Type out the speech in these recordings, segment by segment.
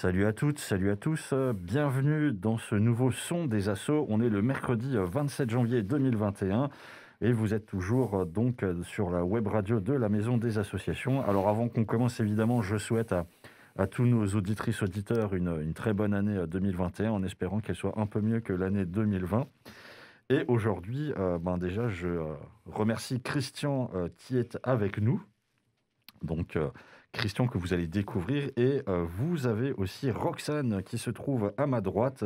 Salut à toutes, salut à tous, bienvenue dans ce nouveau son des assos. On est le mercredi 27 janvier 2021 et vous êtes toujours sur la web radio de la Maison des Associations. Alors avant qu'on commence, évidemment, je souhaite à tous nos auditrices, auditeurs une très bonne année 2021 en espérant qu'elle soit un peu mieux que l'année 2020. Et aujourd'hui, déjà, je remercie Christian qui est avec nous. Donc, Christian que vous allez découvrir. Et vous avez aussi Roxane qui se trouve à ma droite.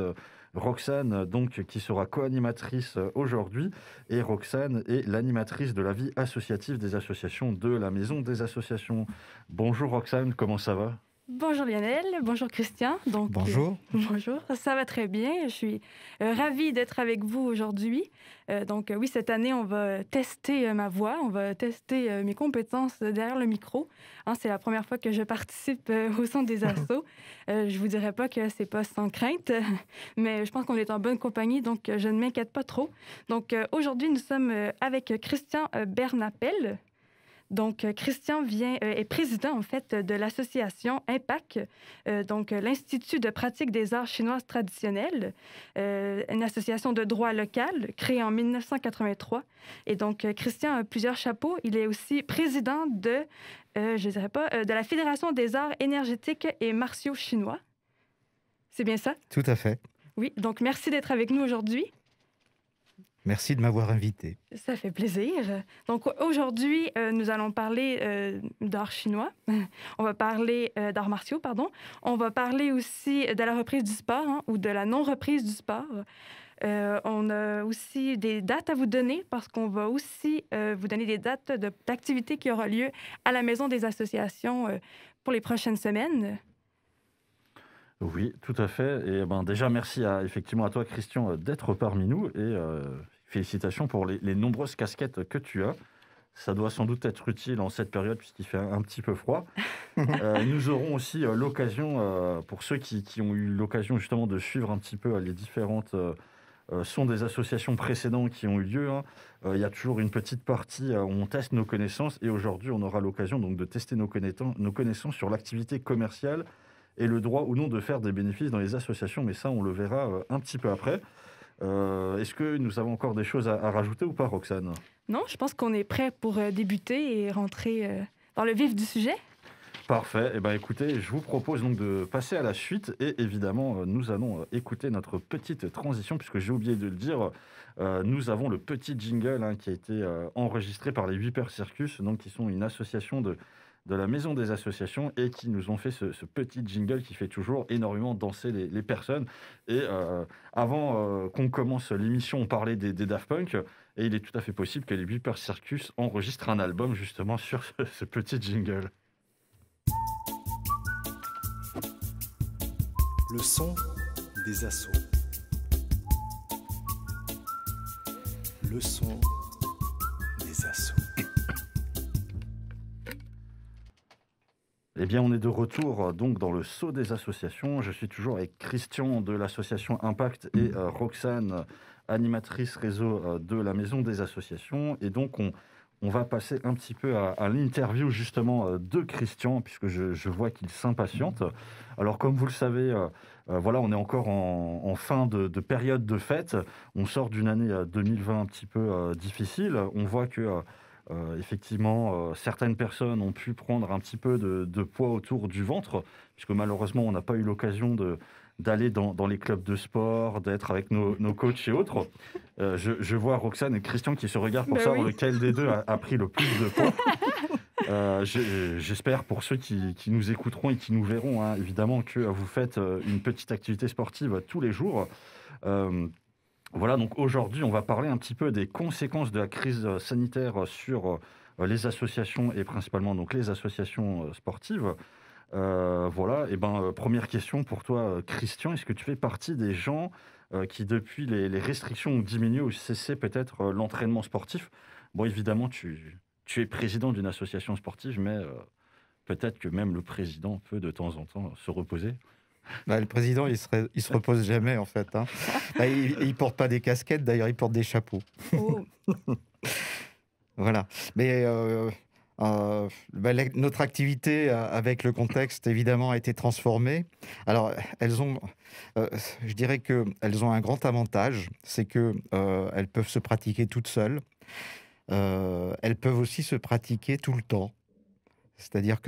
Roxane, donc, qui sera co-animatrice aujourd'hui. Et Roxane est l'animatrice de la vie associative des associations de la Maison des Associations. Bonjour Roxane, comment ça va ? Bonjour Lionel, bonjour Christian. Bonjour. Bonjour, ça va très bien. Je suis ravie d'être avec vous aujourd'hui. Oui, cette année, on va tester ma voix, on va tester mes compétences derrière le micro. C'est la première fois que je participe au son des assos. Je vous dirais pas que c'est pas sans crainte, mais je pense qu'on est en bonne compagnie, donc je ne m'inquiète pas trop. Donc aujourd'hui, nous sommes avec Christian Bernapel. Donc, Christian est président, en fait, de l'association IMPAC, l'Institut de pratique des arts chinoises traditionnels, une association de droit local créée en 1983. Et donc, Christian a plusieurs chapeaux. Il est aussi président de la Fédération des arts énergétiques et martiaux chinois. C'est bien ça? Tout à fait. Oui, donc merci d'être avec nous aujourd'hui. Merci de m'avoir invité. Ça fait plaisir. Donc aujourd'hui, nous allons parler d'art chinois. On va parler d'arts martiaux, pardon. On va parler aussi de la reprise du sport ou de la non-reprise du sport. On a aussi des dates à vous donner parce qu'on va aussi vous donner des dates d'activités qui auront lieu à la Maison des Associations pour les prochaines semaines. Oui, tout à fait. Et déjà, merci effectivement à toi, Christian, d'être parmi nous. Et félicitations pour les nombreuses casquettes que tu as. Ça doit sans doute être utile en cette période puisqu'il fait un petit peu froid. Nous aurons aussi l'occasion, pour ceux qui ont eu l'occasion justement de suivre un petit peu les différentes sons des associations précédentes qui ont eu lieu. Il y a toujours une petite partie où on teste nos connaissances. Et aujourd'hui, on aura l'occasion donc de tester nos connaissances sur l'activité commerciale et le droit ou non de faire des bénéfices dans les associations. Mais ça, on le verra un petit peu après. Est-ce que nous avons encore des choses à rajouter ou pas, Roxane ? Non, je pense qu'on est prêt pour débuter et rentrer dans le vif du sujet. Parfait. Écoutez, je vous propose donc de passer à la suite. Et évidemment, nous allons écouter notre petite transition, puisque j'ai oublié de le dire. Nous avons le petit jingle qui a été enregistré par les Whipper Circus, donc, qui sont une association de la Maison des Associations et qui nous ont fait ce petit jingle qui fait toujours énormément danser les personnes. Et avant qu'on commence l'émission, on parlait des Daft Punk et il est tout à fait possible que les Whipper Circus enregistrent un album justement sur ce petit jingle. Le son des assos. Le son des assos. Eh bien, on est de retour donc dans le saut des associations. Je suis toujours avec Christian de l'association Impact et Roxane, animatrice réseau de la Maison des Associations. Et donc, on va passer un petit peu à l'interview justement de Christian, puisque je vois qu'il s'impatiente. Alors, comme vous le savez, on est encore en fin de période de fête. On sort d'une année 2020 un petit peu difficile. On voit que effectivement, certaines personnes ont pu prendre un petit peu de poids autour du ventre, puisque malheureusement, on n'a pas eu l'occasion d'aller dans les clubs de sport, d'être avec nos coachs et autres. Je vois Roxane et Christian qui se regardent pour savoir lequel des deux a pris le plus de poids. J'espère pour ceux qui nous écouteront et qui nous verront, évidemment, que vous faites une petite activité sportive tous les jours. Voilà, donc aujourd'hui, on va parler un petit peu des conséquences de la crise sanitaire sur les associations et principalement donc les associations sportives. Première question pour toi, Christian. Est-ce que tu fais partie des gens qui, depuis les restrictions, ont diminué ou cessé peut-être l'entraînement sportif ? Bon, évidemment, tu es président d'une association sportive, mais peut-être que même le président peut de temps en temps se reposer. Le président, il se repose jamais, en fait. Il porte pas des casquettes, d'ailleurs, il porte des chapeaux. Oh. Voilà. Mais Notre activité, avec le contexte, évidemment, a été transformée. Alors, je dirais qu'elles ont un grand avantage, c'est qu'elles peuvent se pratiquer toutes seules. Elles peuvent aussi se pratiquer tout le temps. C'est-à-dire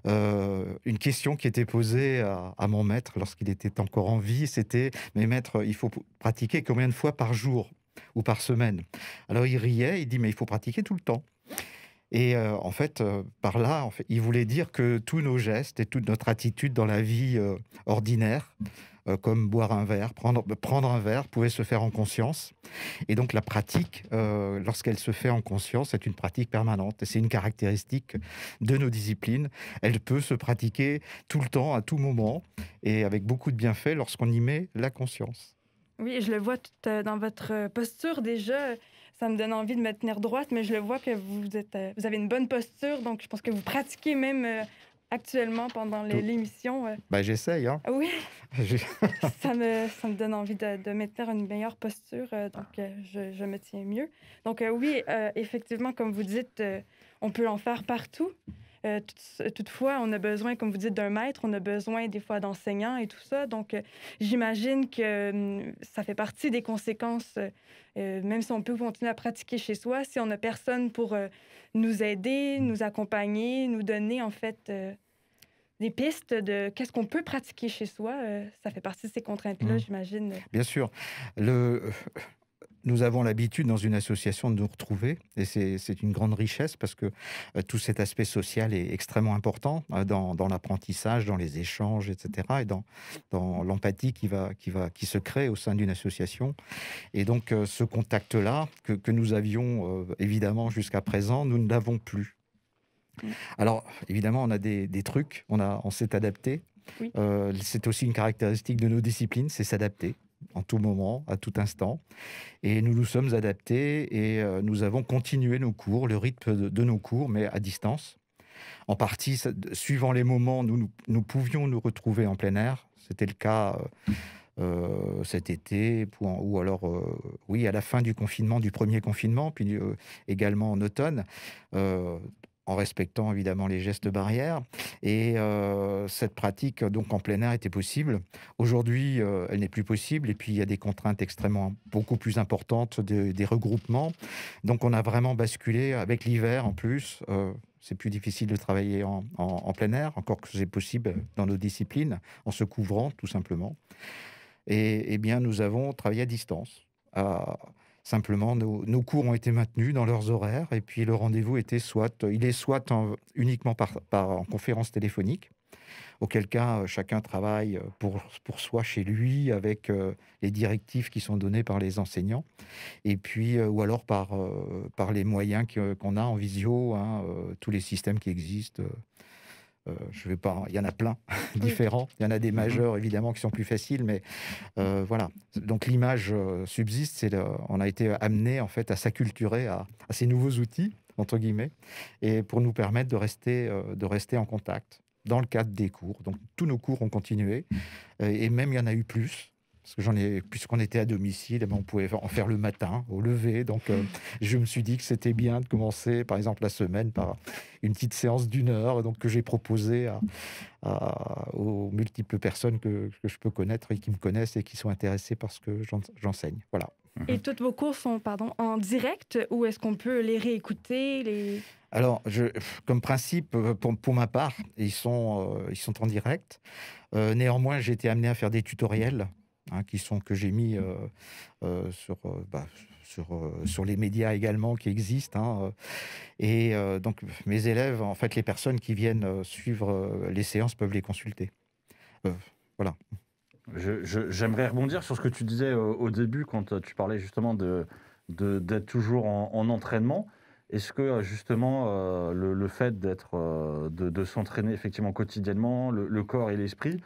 une question qui était posée à mon maître lorsqu'il était encore en vie, c'était: mais maître, il faut pratiquer combien de fois par jour ou par semaine? Alors il riait, il dit: mais il faut pratiquer tout le temps. Et par là, il voulait dire que tous nos gestes et toute notre attitude dans la vie ordinaire, comme boire un verre, prendre un verre, pouvait se faire en conscience. Et donc la pratique, lorsqu'elle se fait en conscience, c'est une pratique permanente. Et c'est une caractéristique de nos disciplines. Elle peut se pratiquer tout le temps, à tout moment, et avec beaucoup de bienfaits lorsqu'on y met la conscience. Oui, je le vois tout dans votre posture déjà. Ça me donne envie de me tenir droite, mais je le vois que vous avez une bonne posture, donc je pense que vous pratiquez même actuellement pendant l'émission. J'essaye, hein. Oui, ça me donne envie de maintenir une meilleure posture, donc je me tiens mieux. Donc oui, effectivement, comme vous dites, on peut en faire partout. Toutefois, on a besoin, comme vous dites, d'un maître, on a besoin des fois d'enseignants et tout ça. Donc, j'imagine que ça fait partie des conséquences, même si on peut continuer à pratiquer chez soi, si on n'a personne pour nous aider, nous accompagner, nous donner en fait des pistes de qu'est-ce qu'on peut pratiquer chez soi. Ça fait partie de ces contraintes-là, j'imagine. Bien sûr. Nous avons l'habitude dans une association de nous retrouver, et c'est une grande richesse parce que tout cet aspect social est extrêmement important dans l'apprentissage, dans les échanges, etc., et dans l'empathie qui se crée au sein d'une association. Et donc ce contact-là que nous avions évidemment jusqu'à présent, nous ne l'avons plus. Alors évidemment, on a des trucs, on s'est adapté. Oui. C'est aussi une caractéristique de nos disciplines, c'est s'adapter en tout moment, à tout instant. Et nous nous sommes adaptés et nous avons continué nos cours, le rythme de nos cours, mais à distance. En partie, suivant les moments, nous pouvions nous retrouver en plein air. C'était le cas cet été, ou alors, à la fin du confinement, du premier confinement, puis également en automne. En respectant évidemment les gestes barrières. Et cette pratique donc en plein air était possible. Aujourd'hui, elle n'est plus possible. Et puis, il y a des contraintes beaucoup plus importantes, des regroupements. Donc, on a vraiment basculé avec l'hiver en plus. C'est plus difficile de travailler en plein air, encore que c'est possible dans nos disciplines, en se couvrant tout simplement. Et bien, nous avons travaillé à distance. Simplement, nos cours ont été maintenus dans leurs horaires et puis le rendez-vous était uniquement en conférence téléphonique, auquel cas chacun travaille pour soi chez lui avec les directives qui sont données par les enseignants et puis ou alors par les moyens qu'on a en visio, tous les systèmes qui existent. Je vais pas, il y en a plein différents. Il y en a des majeurs évidemment qui sont plus faciles, mais voilà. Donc l'image subsiste. On a été amené en fait à s'acculturer à ces nouveaux outils entre guillemets, et pour nous permettre de rester en contact dans le cadre des cours. Donc tous nos cours ont continué et même il y en a eu plus. Parce que puisqu'on était à domicile, on pouvait en faire le matin, au lever. Donc, je me suis dit que c'était bien de commencer, par exemple, la semaine par une petite séance d'1 heure, donc, que j'ai proposée aux multiples personnes que je peux connaître et qui me connaissent et qui sont intéressées par ce que j'enseigne. Voilà. Et toutes vos cours sont en direct ou est-ce qu'on peut les réécouter Alors, comme principe, pour ma part, ils sont en direct. Néanmoins, j'ai été amené à faire des tutoriels que j'ai mis sur les médias également qui existent. Et donc, mes élèves, en fait, les personnes qui viennent suivre les séances peuvent les consulter. Voilà. J'aimerais rebondir sur ce que tu disais au début quand tu parlais justement d'être toujours en entraînement. Est-ce que justement le fait de s'entraîner effectivement quotidiennement, le corps et l'esprit,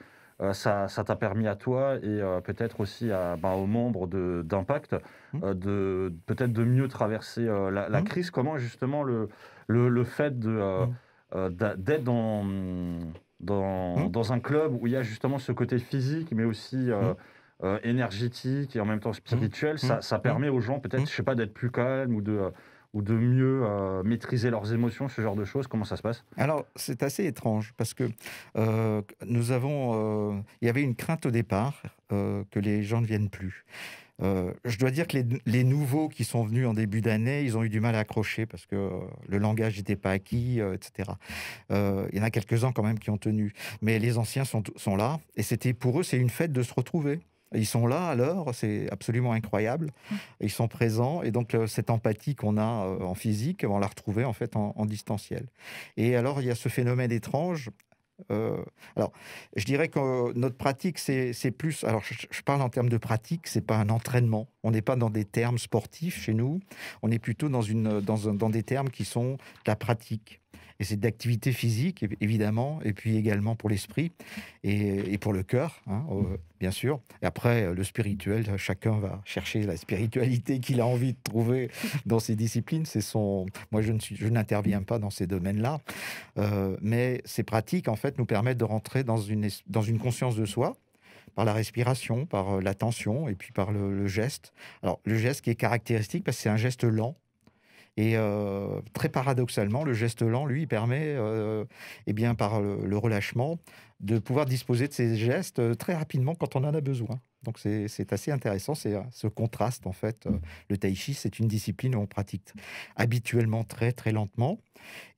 ça t'a permis à toi et peut-être aussi aux membres d'Impact peut-être de mieux traverser la crise? Comment justement le fait d'être dans un club où il y a justement ce côté physique mais aussi énergétique et en même temps spirituel, ça permet aux gens peut-être, je sais pas, d'être plus calmes ou ou de mieux maîtriser leurs émotions, ce genre de choses? Comment ça se passe? Alors, c'est assez étrange parce que il y avait une crainte au départ que les gens ne viennent plus. Je dois dire que les nouveaux qui sont venus en début d'année, ils ont eu du mal à accrocher parce que le langage n'était pas acquis, etc. Il y en a quelques-uns quand même qui ont tenu. Mais les anciens sont là et pour eux, c'est une fête de se retrouver. Ils sont là à l'heure, c'est absolument incroyable. Ils sont présents et donc cette empathie qu'on a en physique, on l'a retrouvée en fait en distanciel. Et alors, il y a ce phénomène étrange. Alors, je dirais que notre pratique, c'est plus. Alors, je parle en termes de pratique, c'est pas un entraînement. On n'est pas dans des termes sportifs chez nous. On est plutôt dans des termes qui sont de la pratique. Et c'est d'activité physique, évidemment, et puis également pour l'esprit et pour le cœur, hein, bien sûr. Et après, le spirituel, chacun va chercher la spiritualité qu'il a envie de trouver dans ses disciplines. Moi, je n'interviens pas dans ces domaines-là, mais ces pratiques, en fait, nous permettent de rentrer dans une conscience de soi, par la respiration, par l'attention et puis par le geste. Alors, le geste qui est caractéristique parce que c'est un geste lent. Et très paradoxalement, le geste lent, lui, il permet, par le relâchement, de pouvoir disposer de ces gestes très rapidement quand on en a besoin. Donc c'est assez intéressant, c'est ce contraste en fait. Le tai chi, c'est une discipline où on pratique habituellement très très lentement,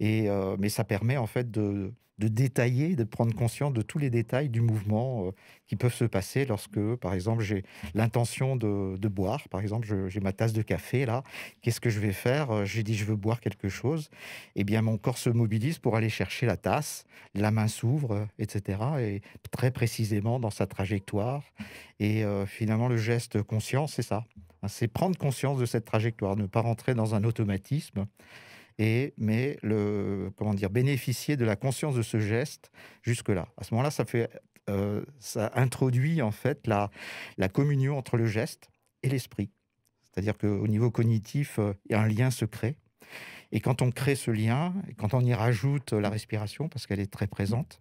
mais ça permet en fait de détailler, de prendre conscience de tous les détails du mouvement qui peuvent se passer lorsque, par exemple, j'ai l'intention de boire. Par exemple, j'ai ma tasse de café là. Qu'est-ce que je vais faire? J'ai dit je veux boire quelque chose. Eh bien, mon corps se mobilise pour aller chercher la tasse. La main s'ouvre, etc. Et très précisément dans sa trajectoire. Et finalement, le geste conscient, c'est ça. C'est prendre conscience de cette trajectoire, ne pas rentrer dans un automatisme. Mais bénéficier de la conscience de ce geste jusque-là. À ce moment-là, ça introduit en fait la communion entre le geste et l'esprit. C'est-à-dire qu'au niveau cognitif, il y a un lien se crée. Et quand on crée ce lien, et quand on y rajoute la respiration, parce qu'elle est très présente,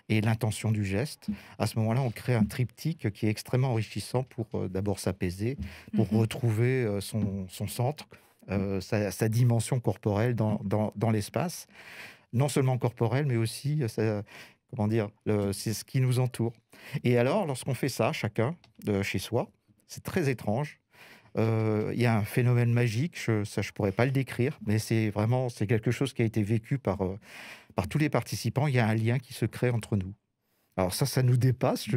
et l'intention du geste, à ce moment-là, on crée un triptyque qui est extrêmement enrichissant pour d'abord s'apaiser, pour retrouver son centre, sa dimension corporelle dans l'espace, non seulement corporelle, mais aussi, c'est ce qui nous entoure. Et alors, lorsqu'on fait ça, chacun, chez soi, c'est très étrange. Il y a un phénomène magique, je ne pourrais pas le décrire, mais c'est quelque chose qui a été vécu par tous les participants. Il y a un lien qui se crée entre nous. Alors ça nous dépasse,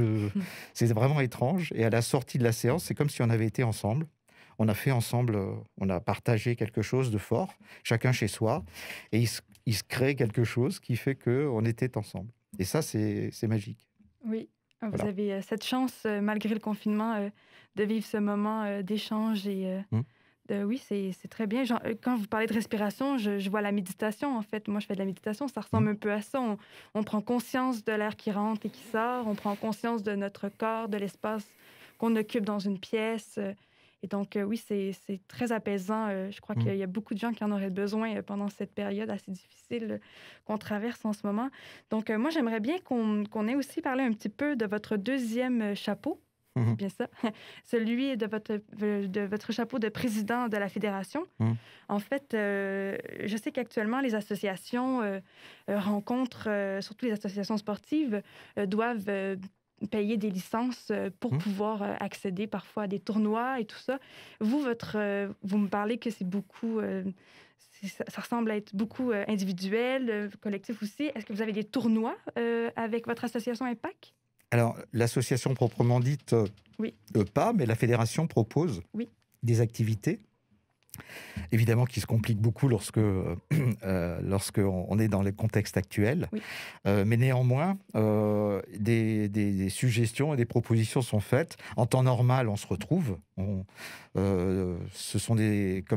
c'est vraiment étrange. Et à la sortie de la séance, c'est comme si on avait été ensemble. On a fait ensemble, on a partagé quelque chose de fort, chacun chez soi, et il se crée quelque chose qui fait qu'on était ensemble. Et ça, c'est magique. Oui, vous Voilà. avez cette chance, malgré le confinement, de vivre ce moment d'échange. Oui, c'est très bien. Quand vous parlez de respiration, je vois la méditation, en fait. Moi, je fais de la méditation, ça ressemble un peu à ça. On prend conscience de l'air qui rentre et qui sort, on prend conscience de notre corps, de l'espace qu'on occupe dans une pièce. Et donc, oui, c'est très apaisant. Je crois qu'il y a beaucoup de gens qui en auraient besoin pendant cette période assez difficile qu'on traverse en ce moment. Donc, moi, j'aimerais bien qu'on ait aussi parlé un petit peu de votre deuxième chapeau. C'est bien ça. Celui de votre chapeau de président de la fédération. En fait, je sais qu'actuellement, les associations rencontrent, surtout les associations sportives, doivent payer des licences pour pouvoir accéder parfois à des tournois et tout ça. Vous me parlez que c'est beaucoup... ça ressemble à être beaucoup individuel, collectif aussi. Est-ce que vous avez des tournois avec votre association Impact? Alors, l'association proprement dite, Oui. Pas, mais la fédération propose des activités, évidemment qui se compliquent beaucoup lorsqu'on est dans le contexte actuel. Oui. Mais néanmoins, des suggestions et des propositions sont faites. En temps normal, on se retrouve. Comme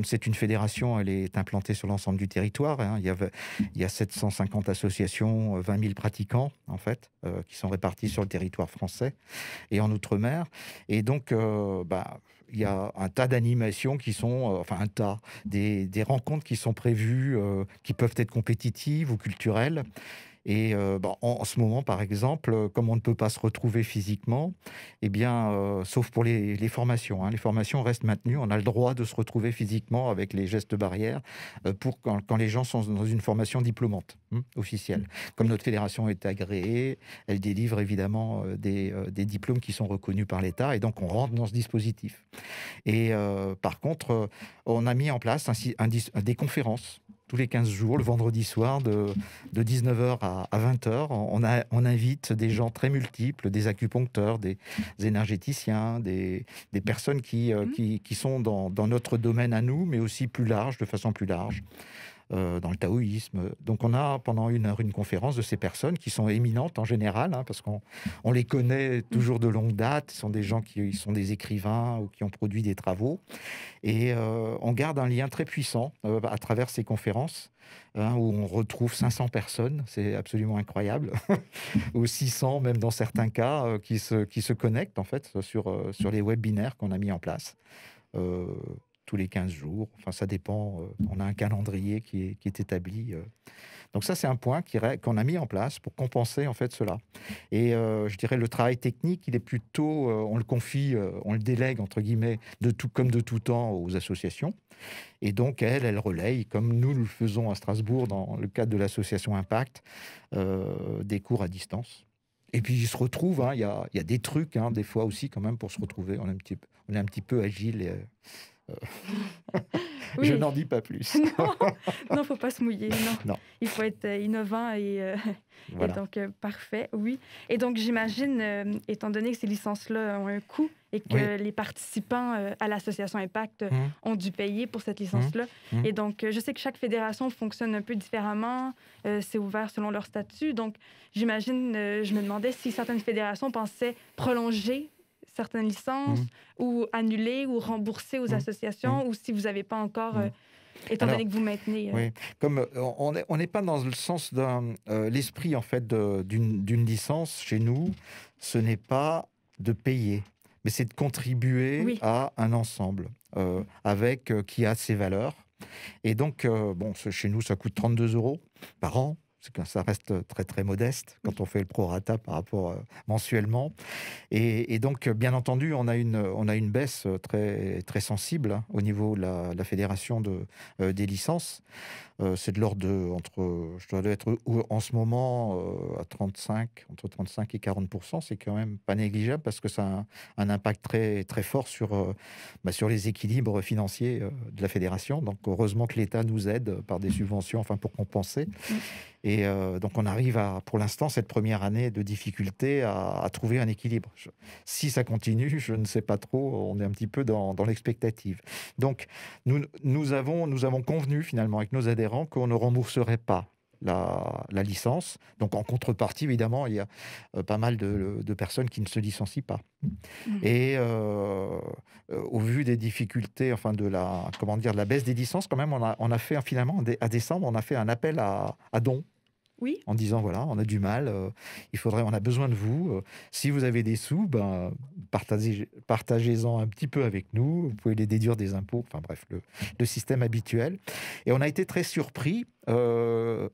c'est une fédération, elle est implantée sur l'ensemble du territoire. Hein. Il y a 750 associations, 20 000 pratiquants, en fait, qui sont répartis sur le territoire français et en Outre-mer. Et donc, il y a un tas d'animations qui sont, des rencontres qui sont prévues, qui peuvent être compétitives ou culturelles. Et en ce moment, par exemple, comme on ne peut pas se retrouver physiquement, eh bien, sauf pour les formations, hein, les formations restent maintenues. On a le droit de se retrouver physiquement avec les gestes barrières pour quand les gens sont dans une formation diplômante officielle. Comme notre fédération est agréée, elle délivre évidemment des diplômes qui sont reconnus par l'État, et donc on rentre dans ce dispositif. Et par contre, on a mis en place des conférences tous les 15 jours, le vendredi soir, de 19h à 20h. On invite des gens très multiples, des acupuncteurs, des énergéticiens, des personnes qui sont dans notre domaine à nous, mais aussi plus large, de façon plus large, dans le taoïsme. Donc on a pendant 1 heure une conférence de ces personnes qui sont éminentes en général, hein, parce qu'on les connaît toujours de longue date. Ce sont des gens qui sont des écrivains ou qui ont produit des travaux. Et on garde un lien très puissant à travers ces conférences, hein, où on retrouve 500 personnes, c'est absolument incroyable, ou 600 même dans certains cas, qui se connectent en fait sur les webinaires qu'on a mis en place. Tous les 15 jours, enfin ça dépend, on a un calendrier qui est établi. Donc ça, c'est un point qu'on a mis en place pour compenser en fait cela. Et je dirais le travail technique, il est plutôt, on le confie, on le délègue entre guillemets, comme de tout temps aux associations. Et donc elle relaye, comme nous le faisons à Strasbourg dans le cadre de l'association Impact, des cours à distance. Et puis ils se retrouvent, hein, il y a des trucs, hein, des fois aussi quand même pour se retrouver. On est un petit peu agile. Et, oui. Je n'en dis pas plus. Non, faut pas se mouiller. Non. Il faut être innovant et Voilà. et donc parfait, oui. Et donc j'imagine, étant donné que ces licences-là ont un coût et que les participants à l'association Impact ont dû payer pour cette licence-là. Et donc je sais que chaque fédération fonctionne un peu différemment. C'est ouvert selon leur statut. Donc j'imagine, je me demandais si certaines fédérations pensaient prolonger certaines licences ou annuler ou rembourser aux associations, ou si vous n'avez pas encore, étant donné que vous maintenez... Oui, comme on n'est pas dans le sens d'un... l'esprit, en fait, d'une licence, chez nous, ce n'est pas de payer, mais c'est de contribuer à un ensemble qui a ses valeurs. Et donc, chez nous, ça coûte 32 € par an. Ça reste très, très modeste quand on fait le prorata par rapport mensuellement. Et donc, bien entendu, on a une baisse très, très sensible, hein, au niveau de la fédération des licences. C'est de l'ordre je dois être en ce moment entre 35 et 40%. C'est quand même pas négligeable parce que ça a un impact très, très fort sur les équilibres financiers de la fédération. Donc, heureusement que l'État nous aide par des subventions pour compenser. Et donc, on arrive pour l'instant, cette première année de difficulté, à trouver un équilibre. Si ça continue, je ne sais pas trop, on est un petit peu dans l'expectative. Donc, nous avons convenu finalement avec nos adhérents qu'on ne rembourserait pas la licence. Donc, en contrepartie, évidemment, il y a pas mal de personnes qui ne se licencient pas. Et au vu des difficultés, de la baisse des licences, quand même, on a fait finalement, à décembre, on a fait un appel à dons. Oui. En disant, voilà, on a du mal, on a besoin de vous. Si vous avez des sous, partagez-en un petit peu avec nous. Vous pouvez les déduire des impôts. Enfin bref, le système habituel. Et on a été très surpris. On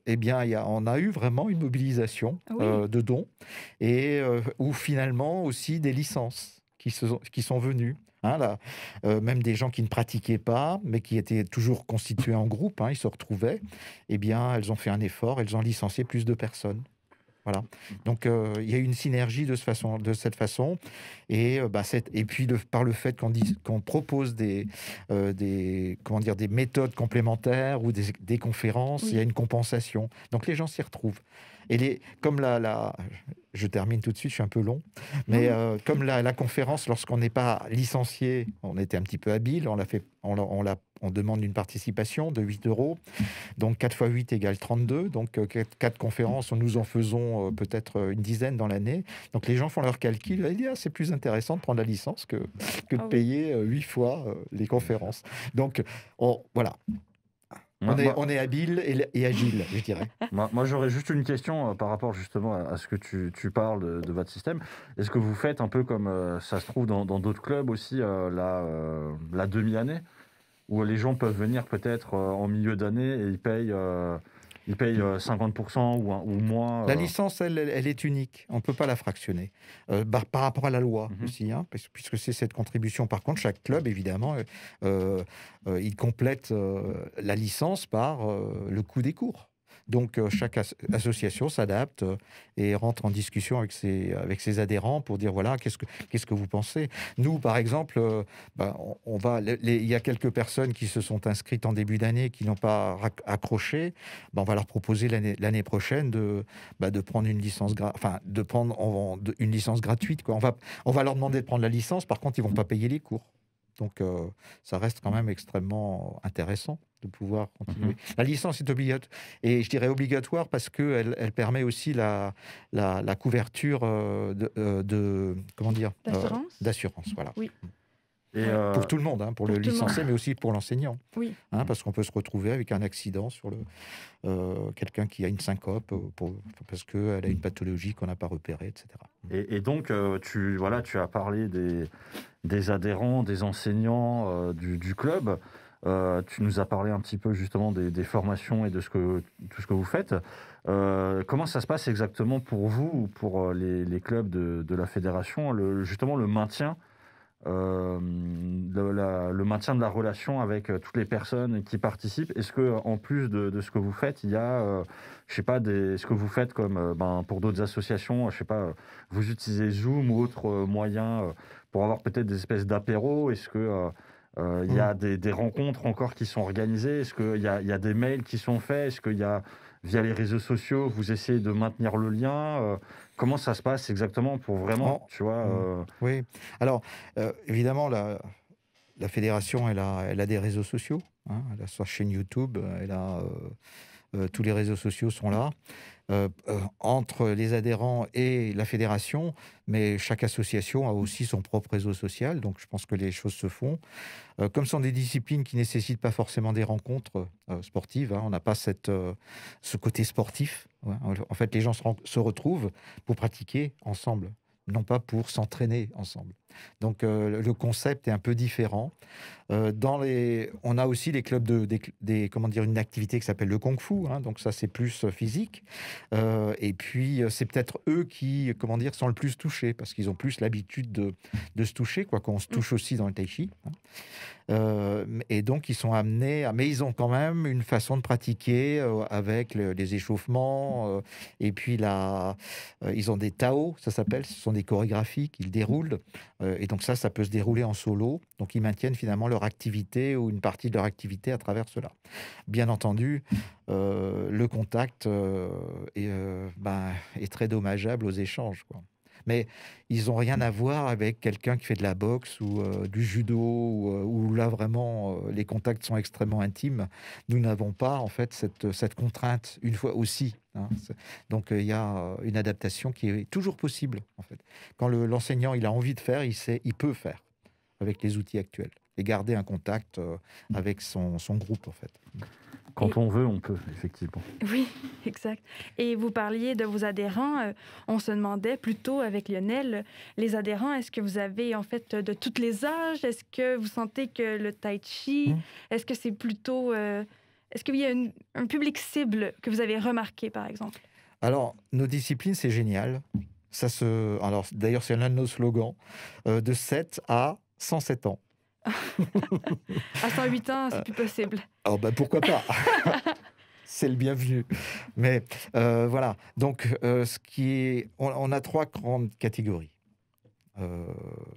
a eu vraiment une mobilisation de dons et où finalement aussi des licences qui sont venues. Même des gens qui ne pratiquaient pas, mais qui étaient toujours constitués en groupe, ils se retrouvaient, elles ont fait un effort, elles ont licencié plus de personnes. Voilà. Donc, il y a eu une synergie de cette façon. Et puis, par le fait qu'on propose des méthodes complémentaires ou des conférences, il y a une compensation. Donc, les gens s'y retrouvent. Et comme je termine tout de suite, je suis un peu long, mais comme la conférence, lorsqu'on n'est pas licencié, on était un petit peu habile, on demande une participation de 8 €, donc 4 x 8 égale 32, donc 4 conférences, nous en faisons peut-être une dizaine dans l'année, donc les gens font leur calcul, et disent, c'est plus intéressant de prendre la licence que de payer 8 fois les conférences. Donc, voilà. On est habile et agile, je dirais. Moi, j'aurais juste une question par rapport justement à ce que tu parles de votre système. Est-ce que vous faites un peu comme ça se trouve dans d'autres clubs aussi, la demi-année, où les gens peuvent venir peut-être en milieu d'année et ils Ils payent 50% ou moins. La licence, elle est unique. On ne peut pas la fractionner. Par rapport à la loi aussi, hein, puisque c'est cette contribution. Par contre, chaque club, évidemment, il complète la licence par le coût des cours. Donc, chaque association s'adapte et rentre en discussion avec ses adhérents pour dire, voilà, qu'est-ce que vous pensez ? Nous, par exemple, il y a quelques personnes qui se sont inscrites en début d'année, qui n'ont pas accroché. On va leur proposer l'année prochaine de prendre une licence, une licence gratuite, quoi. On va leur demander de prendre la licence, par contre, ils ne vont pas payer les cours. Donc, ça reste quand même extrêmement intéressant de pouvoir continuer. La licence est obligatoire, et je dirais obligatoire parce qu'elle permet aussi la couverture d'assurance. Voilà. Oui. Et pour tout le monde, hein, pour le licencié, mais aussi pour l'enseignant. Oui. Hein, parce qu'on peut se retrouver avec un accident sur quelqu'un qui a une syncope parce qu'elle a une pathologie qu'on n'a pas repérée, etc. Et donc, tu as parlé des adhérents, des enseignants du club. Tu nous as parlé un petit peu justement des formations et de tout ce que vous faites. Comment ça se passe exactement pour vous ou pour les clubs de la fédération, justement le maintien le maintien de la relation avec toutes les personnes qui participent? Est-ce qu'en plus de ce que vous faites, il y a, ce que vous faites comme pour d'autres associations, vous utilisez Zoom ou autres moyens pour avoir peut-être des espèces d'apéros? Est-ce que il y a des rencontres encore qui sont organisées? Est-ce qu'il y a des mails qui sont faits? Est-ce qu'il y a, via les réseaux sociaux, vous essayez de maintenir le lien? Comment ça se passe exactement pour vraiment, Oui. Alors, évidemment, la fédération, elle a des réseaux sociaux. Hein, elle a sa chaîne YouTube, tous les réseaux sociaux sont là. Entre les adhérents et la fédération, mais chaque association a aussi son propre réseau social, donc je pense que les choses se font. Comme ce sont des disciplines qui ne nécessitent pas forcément des rencontres sportives, hein, on n'a pas ce côté sportif. Ouais. En fait, les gens se retrouvent pour pratiquer ensemble, non pas pour s'entraîner ensemble. Donc le concept est un peu différent. On a aussi les clubs une activité qui s'appelle le Kung Fu, hein, donc ça c'est plus physique. Et puis c'est peut-être eux qui sont le plus touchés parce qu'ils ont plus l'habitude de se toucher, quoi qu'on se touche aussi dans le Tai Chi. Hein. Et donc ils sont amenés, mais ils ont quand même une façon de pratiquer avec les échauffements. Et puis ils ont des Tao, ça s'appelle, ce sont des chorégraphies qu'ils déroulent. Et donc ça peut se dérouler en solo. Donc ils maintiennent finalement leur activité ou une partie de leur activité à travers cela. Bien entendu, le contact est très dommageable aux échanges, quoi. Mais ils n'ont rien à voir avec quelqu'un qui fait de la boxe ou du judo, où là vraiment les contacts sont extrêmement intimes. Nous n'avons pas en fait cette contrainte une fois aussi. Hein. Donc il y a une adaptation qui est toujours possible en fait. Quand l'enseignant il a envie de faire, il peut faire avec les outils actuels et garder un contact avec son groupe en fait. Quand on veut, on peut, effectivement. Oui, exact. Et vous parliez de vos adhérents. On se demandait plutôt avec Lionel, les adhérents, est-ce que vous avez en fait de tous les âges? Est-ce que vous sentez que le Tai Chi, est-ce que c'est plutôt... est-ce qu'il y a un public cible que vous avez remarqué, par exemple? Alors, nos disciplines, c'est génial. Alors, d'ailleurs, c'est l'un de nos slogans, de 7 à 107 ans. À 108 ans, c'est plus possible. Alors, pourquoi pas? C'est le bienvenu. Mais voilà. Donc, on a 3 grandes catégories.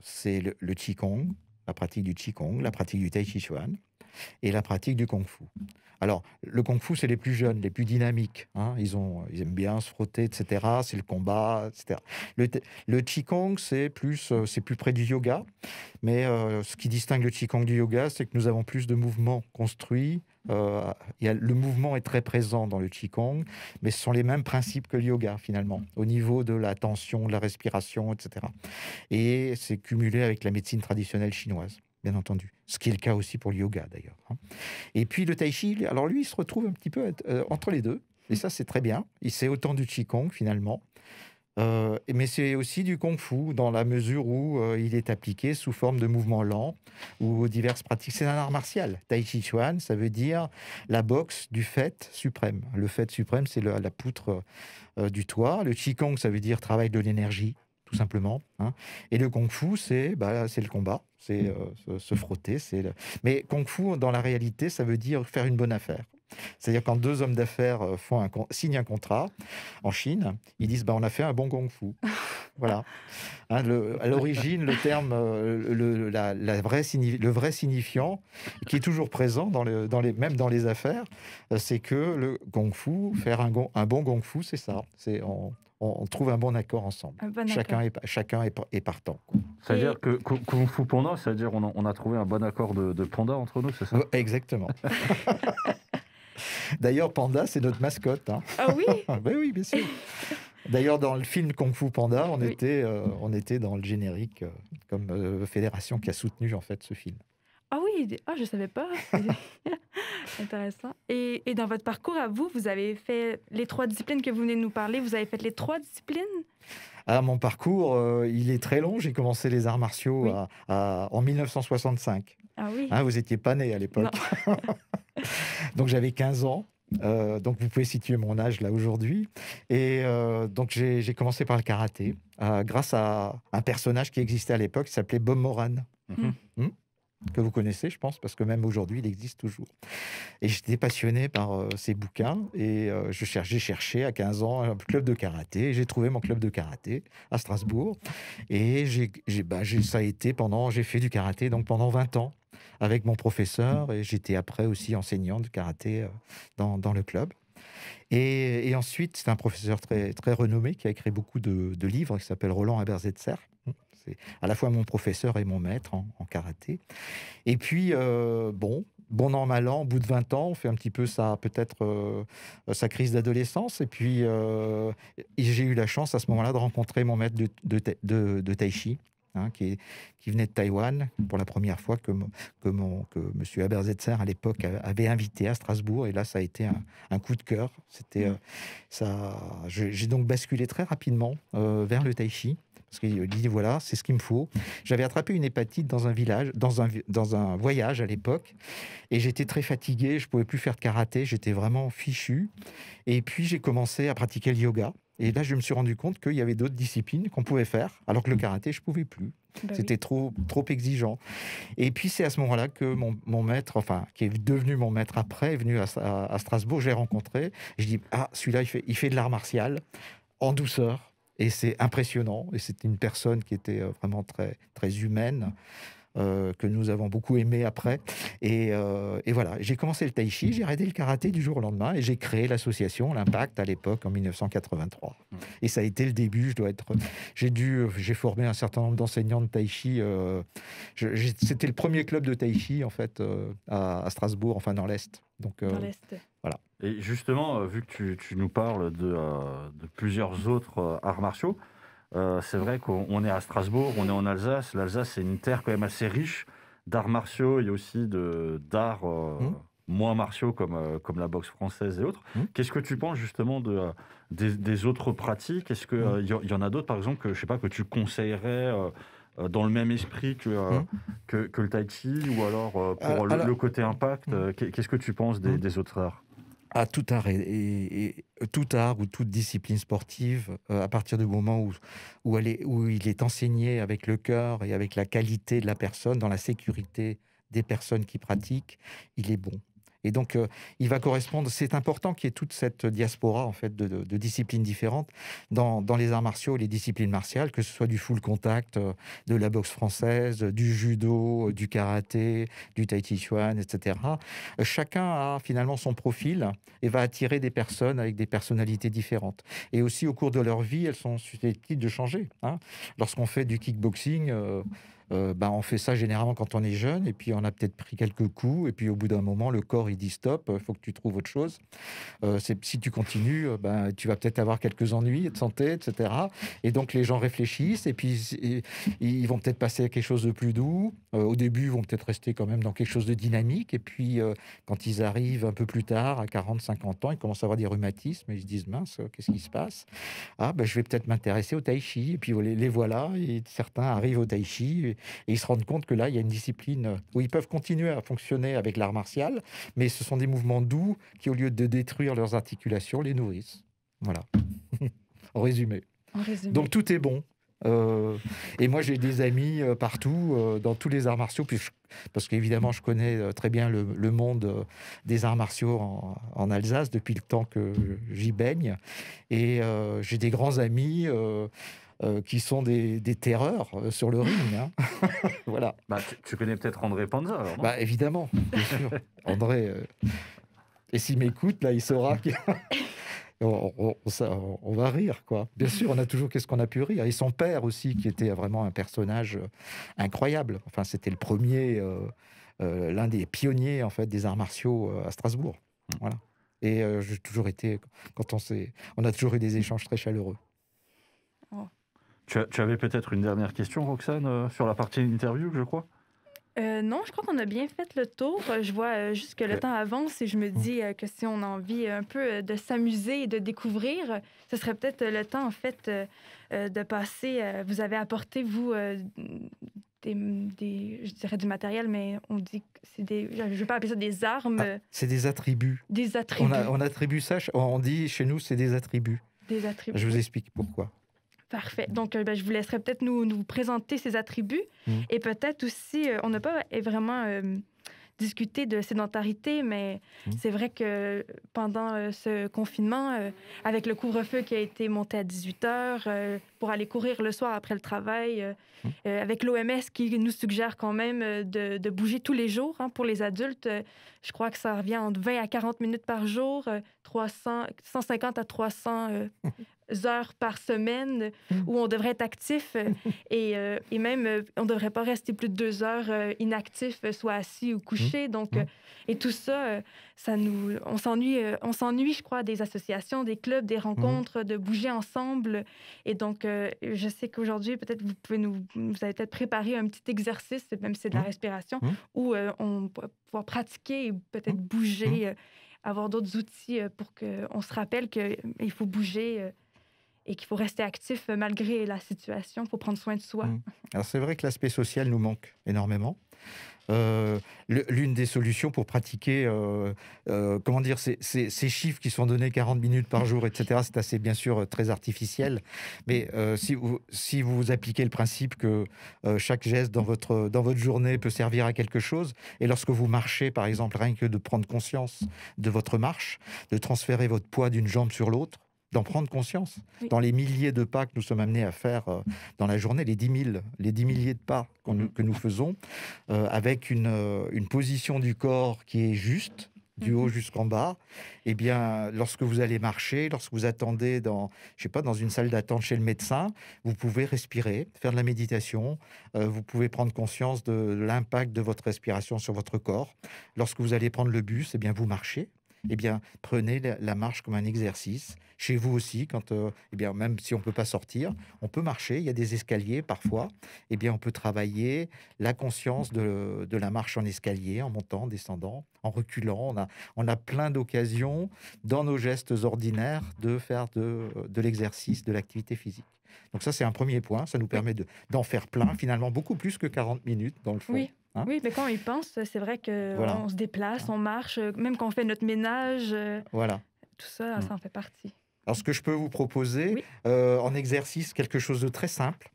C'est le Qigong, la pratique du Qigong, la pratique du Tai Chi Chuan et la pratique du Kung Fu. Alors, le Kung Fu, c'est les plus jeunes, les plus dynamiques. Hein. Ils aiment bien se frotter, etc. C'est le combat, etc. Le Qigong, c'est plus près du yoga. Mais ce qui distingue le Qigong du yoga, c'est que nous avons plus de mouvements construits. Le mouvement est très présent dans le Qigong, mais ce sont les mêmes principes que le yoga, finalement, au niveau de la tension, de la respiration, etc. Et c'est cumulé avec la médecine traditionnelle chinoise, bien entendu. Ce qui est le cas aussi pour le yoga, d'ailleurs. Et puis le Tai Chi, alors lui, il se retrouve un petit peu entre les deux. Et ça, c'est très bien. C'est autant du Qigong, finalement. Mais c'est aussi du kung-fu dans la mesure où il est appliqué sous forme de mouvements lents ou diverses pratiques. C'est un art martial. Tai Chi Chuan, ça veut dire la boxe du fait suprême. Le fait suprême, c'est la poutre du toit. Le Qigong, ça veut dire travail de l'énergie, tout simplement. Hein. Et le kung-fu, c'est le combat, c'est se frotter. Mais kung-fu, dans la réalité, ça veut dire faire une bonne affaire. C'est-à-dire quand deux hommes d'affaires signent un contrat en Chine, ils disent on a fait un bon kung-fu. Voilà. Hein, à l'origine, le terme, le vrai signifiant, qui est toujours présent même dans les affaires, c'est que le kung-fu, faire un bon kung-fu, c'est ça. On trouve un bon accord ensemble. Bon Chacun est partant. Quoi. C'est-à-dire que Kung Fu Panda, c'est-à-dire on a trouvé un bon accord de panda entre nous, c'est ça? Exactement. D'ailleurs, Panda, c'est notre mascotte. Hein. Ah oui? Ben oui, bien sûr. D'ailleurs, dans le film Kung Fu Panda, on était dans le générique comme fédération qui a soutenu en fait ce film. Ah oui, je savais pas. C'est intéressant. Et dans votre parcours à vous, vous avez fait les 3 disciplines que vous venez de nous parler. Vous avez fait les 3 disciplines? Mon parcours, il est très long. J'ai commencé les arts martiaux en 1965. Ah oui. Hein, vous n'étiez pas né à l'époque. Donc j'avais 15 ans. Donc vous pouvez situer mon âge là aujourd'hui. Et donc j'ai commencé par le karaté grâce à un personnage qui existait à l'époque qui s'appelait Bob Moran. Que vous connaissez, je pense, parce que même aujourd'hui, il existe toujours. Et j'étais passionné par ces bouquins et j'ai cherché à 15 ans un club de karaté. Et j'ai trouvé mon club de karaté à Strasbourg. Et j'ai fait du karaté donc pendant 20 ans avec mon professeur et j'étais après aussi enseignant de karaté dans le club. Et ensuite, c'est un professeur très, très renommé qui a écrit beaucoup de livres qui s'appelle Roland Aberzetser. C'est à la fois mon professeur et mon maître en karaté. Et puis, bon an, mal an, au bout de 20 ans, on fait un petit peu peut-être sa crise d'adolescence. Et puis, j'ai eu la chance à ce moment-là de rencontrer mon maître de Tai Chi, hein, qui venait de Taïwan pour la première fois que M. Aberzetser, à l'époque, avait invité à Strasbourg. Et là, ça a été un coup de cœur. J'ai donc basculé très rapidement vers le Tai Chi. Parce qu'il dit, voilà, c'est ce qu'il me faut. J'avais attrapé une hépatite dans un voyage à l'époque. Et j'étais très fatigué, je ne pouvais plus faire de karaté, j'étais vraiment fichu. Et puis, j'ai commencé à pratiquer le yoga. Et là, je me suis rendu compte qu'il y avait d'autres disciplines qu'on pouvait faire, alors que le karaté, je ne pouvais plus. C'était trop exigeant. Et puis, c'est à ce moment-là que mon maître, enfin, qui est devenu mon maître après, est venu à Strasbourg, je l'ai rencontré. Et je dis, celui-là, il fait de l'art martial, en douceur. Et c'est impressionnant. Et c'est une personne qui était vraiment très, très humaine, que nous avons beaucoup aimé après. Et voilà, j'ai commencé le tai chi, j'ai arrêté le karaté du jour au lendemain et j'ai créé l'association L'Impact à l'époque en 1983. Et ça a été le début. J'ai formé un certain nombre d'enseignants de tai chi. C'était le premier club de tai chi en fait à Strasbourg, enfin dans l'Est. Donc, dans l'Est. Voilà. Et justement, vu que tu nous parles de plusieurs autres arts martiaux, c'est vrai qu'on est à Strasbourg, on est en Alsace. L'Alsace, c'est une terre quand même assez riche d'arts martiaux et aussi d'arts moins martiaux comme la boxe française et autres. Qu'est-ce que tu penses justement des autres pratiques? Est-ce qu'il y en a d'autres, par exemple, que tu conseillerais dans le même esprit que le tai chi ou alors pour le côté impact? Qu'est-ce que tu penses des autres arts? Tout art et tout art ou toute discipline sportive, à partir du moment où il est enseigné avec le cœur et avec la qualité de la personne, dans la sécurité des personnes qui pratiquent, il est bon. Et donc, il va correspondre. C'est important qu'il y ait toute cette diaspora en fait de disciplines différentes dans les arts martiaux et les disciplines martiales, que ce soit du full contact, de la boxe française, du judo, du karaté, du tai chi chuan, etc. Chacun a finalement son profil et va attirer des personnes avec des personnalités différentes. Et aussi, au cours de leur vie, elles sont susceptibles de changer. Hein. Lorsqu'on fait du kickboxing, On fait ça généralement quand on est jeune, et puis on a peut-être pris quelques coups, et puis au bout d'un moment, le corps il dit stop, il faut que tu trouves autre chose. Si tu continues, tu vas peut-être avoir quelques ennuis de santé, etc. Et donc les gens réfléchissent, et puis ils vont peut-être passer à quelque chose de plus doux. Au début, ils vont peut-être rester quand même dans quelque chose de dynamique, et puis quand ils arrivent un peu plus tard, à 40, 50 ans, ils commencent à avoir des rhumatismes, et ils se disent mince, qu'est-ce qui se passe? Je vais peut-être m'intéresser au tai chi, et puis les voilà, et certains arrivent au tai chi, et ils se rendent compte que là, il y a une discipline où ils peuvent continuer à fonctionner avec l'art martial, mais ce sont des mouvements doux qui, au lieu de détruire leurs articulations, les nourrissent. Voilà, en résumé. Donc tout est bon. Et moi, j'ai des amis partout, dans tous les arts martiaux, parce qu'évidemment, je connais très bien le monde des arts martiaux en Alsace depuis le temps que j'y baigne. Et j'ai des grands amis qui sont des terreurs sur le ring. Hein. Voilà. Tu connais peut-être André Panza, alors, non? Évidemment, bien sûr. André, et s'il m'écoute, là, il saura on va rire, quoi. Bien sûr, on a toujours qu'est-ce qu'on a pu rire. Et son père aussi, qui était vraiment un personnage incroyable. Enfin, c'était le premier, l'un des pionniers, en fait, des arts martiaux à Strasbourg. Voilà. Et j'ai toujours été, on a toujours eu des échanges très chaleureux. Oh. Tu avais peut-être une dernière question, Roxane, sur la partie interview, je crois? Non, je crois qu'on a bien fait le tour. Je vois juste que le temps avance et je me dis que si on a envie un peu de s'amuser et de découvrir, ce serait peut-être le temps, en fait, de passer. Vous avez apporté, vous, je dirais du matériel, mais on dit que c'est des... Je ne vais pas appeler ça des armes. C'est des attributs. Des attributs. On attribue ça, on dit chez nous, c'est des attributs. Des attributs. Je vous explique pourquoi. Parfait. Donc, je vous laisserai peut-être nous présenter ces attributs. Et peut-être aussi, on n'a pas vraiment discuté de sédentarité, mais c'est vrai que pendant ce confinement, avec le couvre-feu qui a été monté à 18 heures, pour aller courir le soir après le travail, avec l'OMS qui nous suggère quand même de bouger tous les jours. Hein, pour les adultes, je crois que ça revient entre 20 à 40 minutes par jour, 150 à 300 heures par semaine où on devrait être actif et même on ne devrait pas rester plus de 2 heures inactif, soit assis ou couché. Donc, et tout ça, on s'ennuie, je crois, des associations, des clubs, des rencontres, de bouger ensemble. Et donc, je sais qu'aujourd'hui, peut-être vous avez peut-être préparé un petit exercice, même si c'est de la respiration, où on va pouvoir pratiquer et peut-être bouger, avoir d'autres outils pour qu'on se rappelle qu'il faut bouger et qu'il faut rester actif malgré la situation. Il faut prendre soin de soi. Alors, c'est vrai que l'aspect social nous manque énormément. L'une des solutions pour pratiquer, ces chiffres qui sont donnés 40 minutes par jour, etc., c'est assez, bien sûr, très artificiel. Mais si vous appliquez le principe que chaque geste dans votre journée peut servir à quelque chose, et lorsque vous marchez, par exemple, rien que de prendre conscience de votre marche, de transférer votre poids d'une jambe sur l'autre, d'en prendre conscience. Oui. Dans les milliers de pas que nous sommes amenés à faire dans la journée, les 10 milliers de pas que nous faisons, avec une position du corps qui est juste, du haut jusqu'en bas, eh bien, lorsque vous allez marcher, lorsque vous attendez dans une salle d'attente chez le médecin, vous pouvez respirer, faire de la méditation, vous pouvez prendre conscience de l'impact de votre respiration sur votre corps. Lorsque vous allez prendre le bus, eh bien, vous marchez. Eh bien, prenez la marche comme un exercice. Chez vous aussi, même si on ne peut pas sortir, on peut marcher. Il y a des escaliers parfois. Eh bien, on peut travailler la conscience de la marche en escalier, en montant, en descendant, en reculant. On a plein d'occasions dans nos gestes ordinaires de faire de l'exercice, de l'activité physique. Donc ça, c'est un premier point. Ça nous permet d'en faire plein, finalement, beaucoup plus que 40 minutes dans le fond. Oui. Hein? Oui, mais quand on y pense, c'est vrai qu'on se déplace, on marche, même quand on fait notre ménage, tout ça, ça en fait partie. Alors, ce que je peux vous proposer, en exercice, quelque chose de très simple.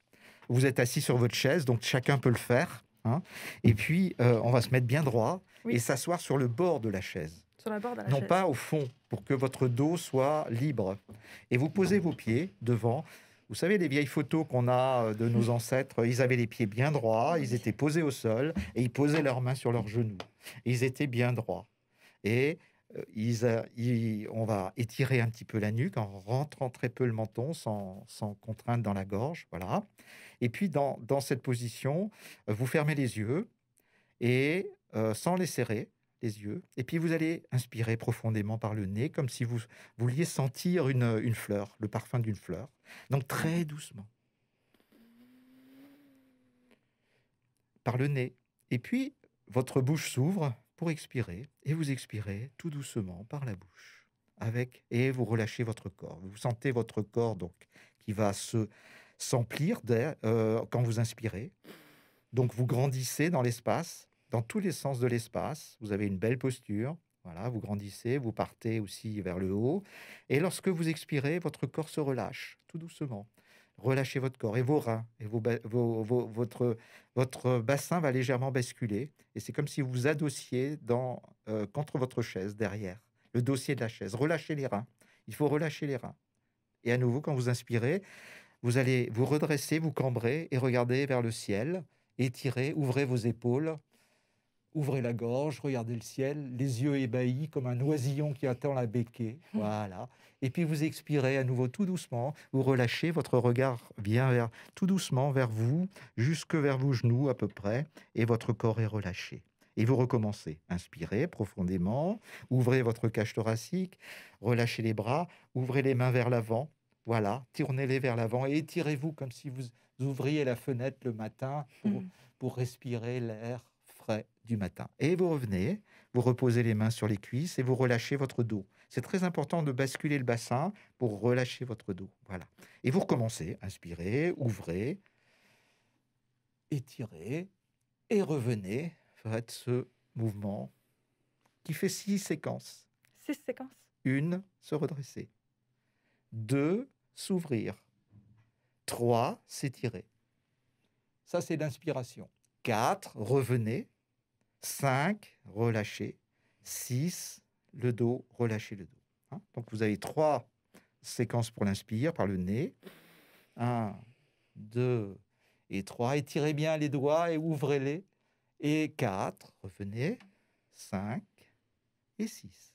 Vous êtes assis sur votre chaise, donc chacun peut le faire. Hein, et puis, on va se mettre bien droit et s'asseoir sur le bord de la chaise. Sur le bord de la non chaise. Pas au fond, pour que votre dos soit libre. Et vous posez vos pieds devant. Vous savez, les vieilles photos qu'on a de nos ancêtres, ils avaient les pieds bien droits, ils étaient posés au sol et ils posaient leurs mains sur leurs genoux. Ils étaient bien droits. Et On va étirer un petit peu la nuque en rentrant très peu le menton sans contrainte dans la gorge. Voilà. Et puis, dans cette position, vous fermez les yeux et sans les serrer, les yeux. Et puis, vous allez inspirer profondément par le nez, comme si vous vouliez sentir une fleur, le parfum d'une fleur. Donc, très doucement. Par le nez. Et puis, votre bouche s'ouvre pour expirer. Et vous expirez tout doucement par la bouche. Et vous relâchez votre corps. Vous sentez votre corps donc qui va s'emplir d'air quand vous inspirez. Donc, vous grandissez dans l'espace, dans tous les sens de l'espace. Vous avez une belle posture. Voilà, vous grandissez, vous partez aussi vers le haut. Et lorsque vous expirez, votre corps se relâche tout doucement. Relâchez votre corps et vos reins. Et votre bassin va légèrement basculer. Et c'est comme si vous vous adossiez contre votre chaise derrière, le dossier de la chaise. Relâchez les reins. Il faut relâcher les reins. Et à nouveau, quand vous inspirez, vous allez vous redresser, vous cambrer et regarder vers le ciel. Étirez, ouvrez vos épaules, ouvrez la gorge, regardez le ciel, les yeux ébahis comme un oisillon qui attend la becquée. Voilà. Et puis vous expirez à nouveau tout doucement. Vous relâchez, votre regard vient tout doucement vers vous, jusque vers vos genoux à peu près, et votre corps est relâché. Et vous recommencez. Inspirez profondément, ouvrez votre cage thoracique, relâchez les bras, ouvrez les mains vers l'avant. Voilà, tournez-les vers l'avant et étirez-vous comme si vous ouvriez la fenêtre le matin pour respirer l'air frais du matin. Et vous revenez, vous reposez les mains sur les cuisses et vous relâchez votre dos. C'est très important de basculer le bassin pour relâcher votre dos. Voilà. Et vous recommencez. Inspirez, ouvrez, étirez et revenez. Faites ce mouvement qui fait 6 séquences. 6 séquences. 1, se redresser. 2, s'ouvrir. 3, s'étirer. Ça, c'est l'inspiration. 4, revenez. 5, relâchez. 6, le dos, relâchez le dos. Hein? Donc, vous avez 3 séquences pour l'inspire, par le nez. 1, 2 et 3. Étirez bien les doigts et ouvrez-les. Et 4, revenez. 5 et 6.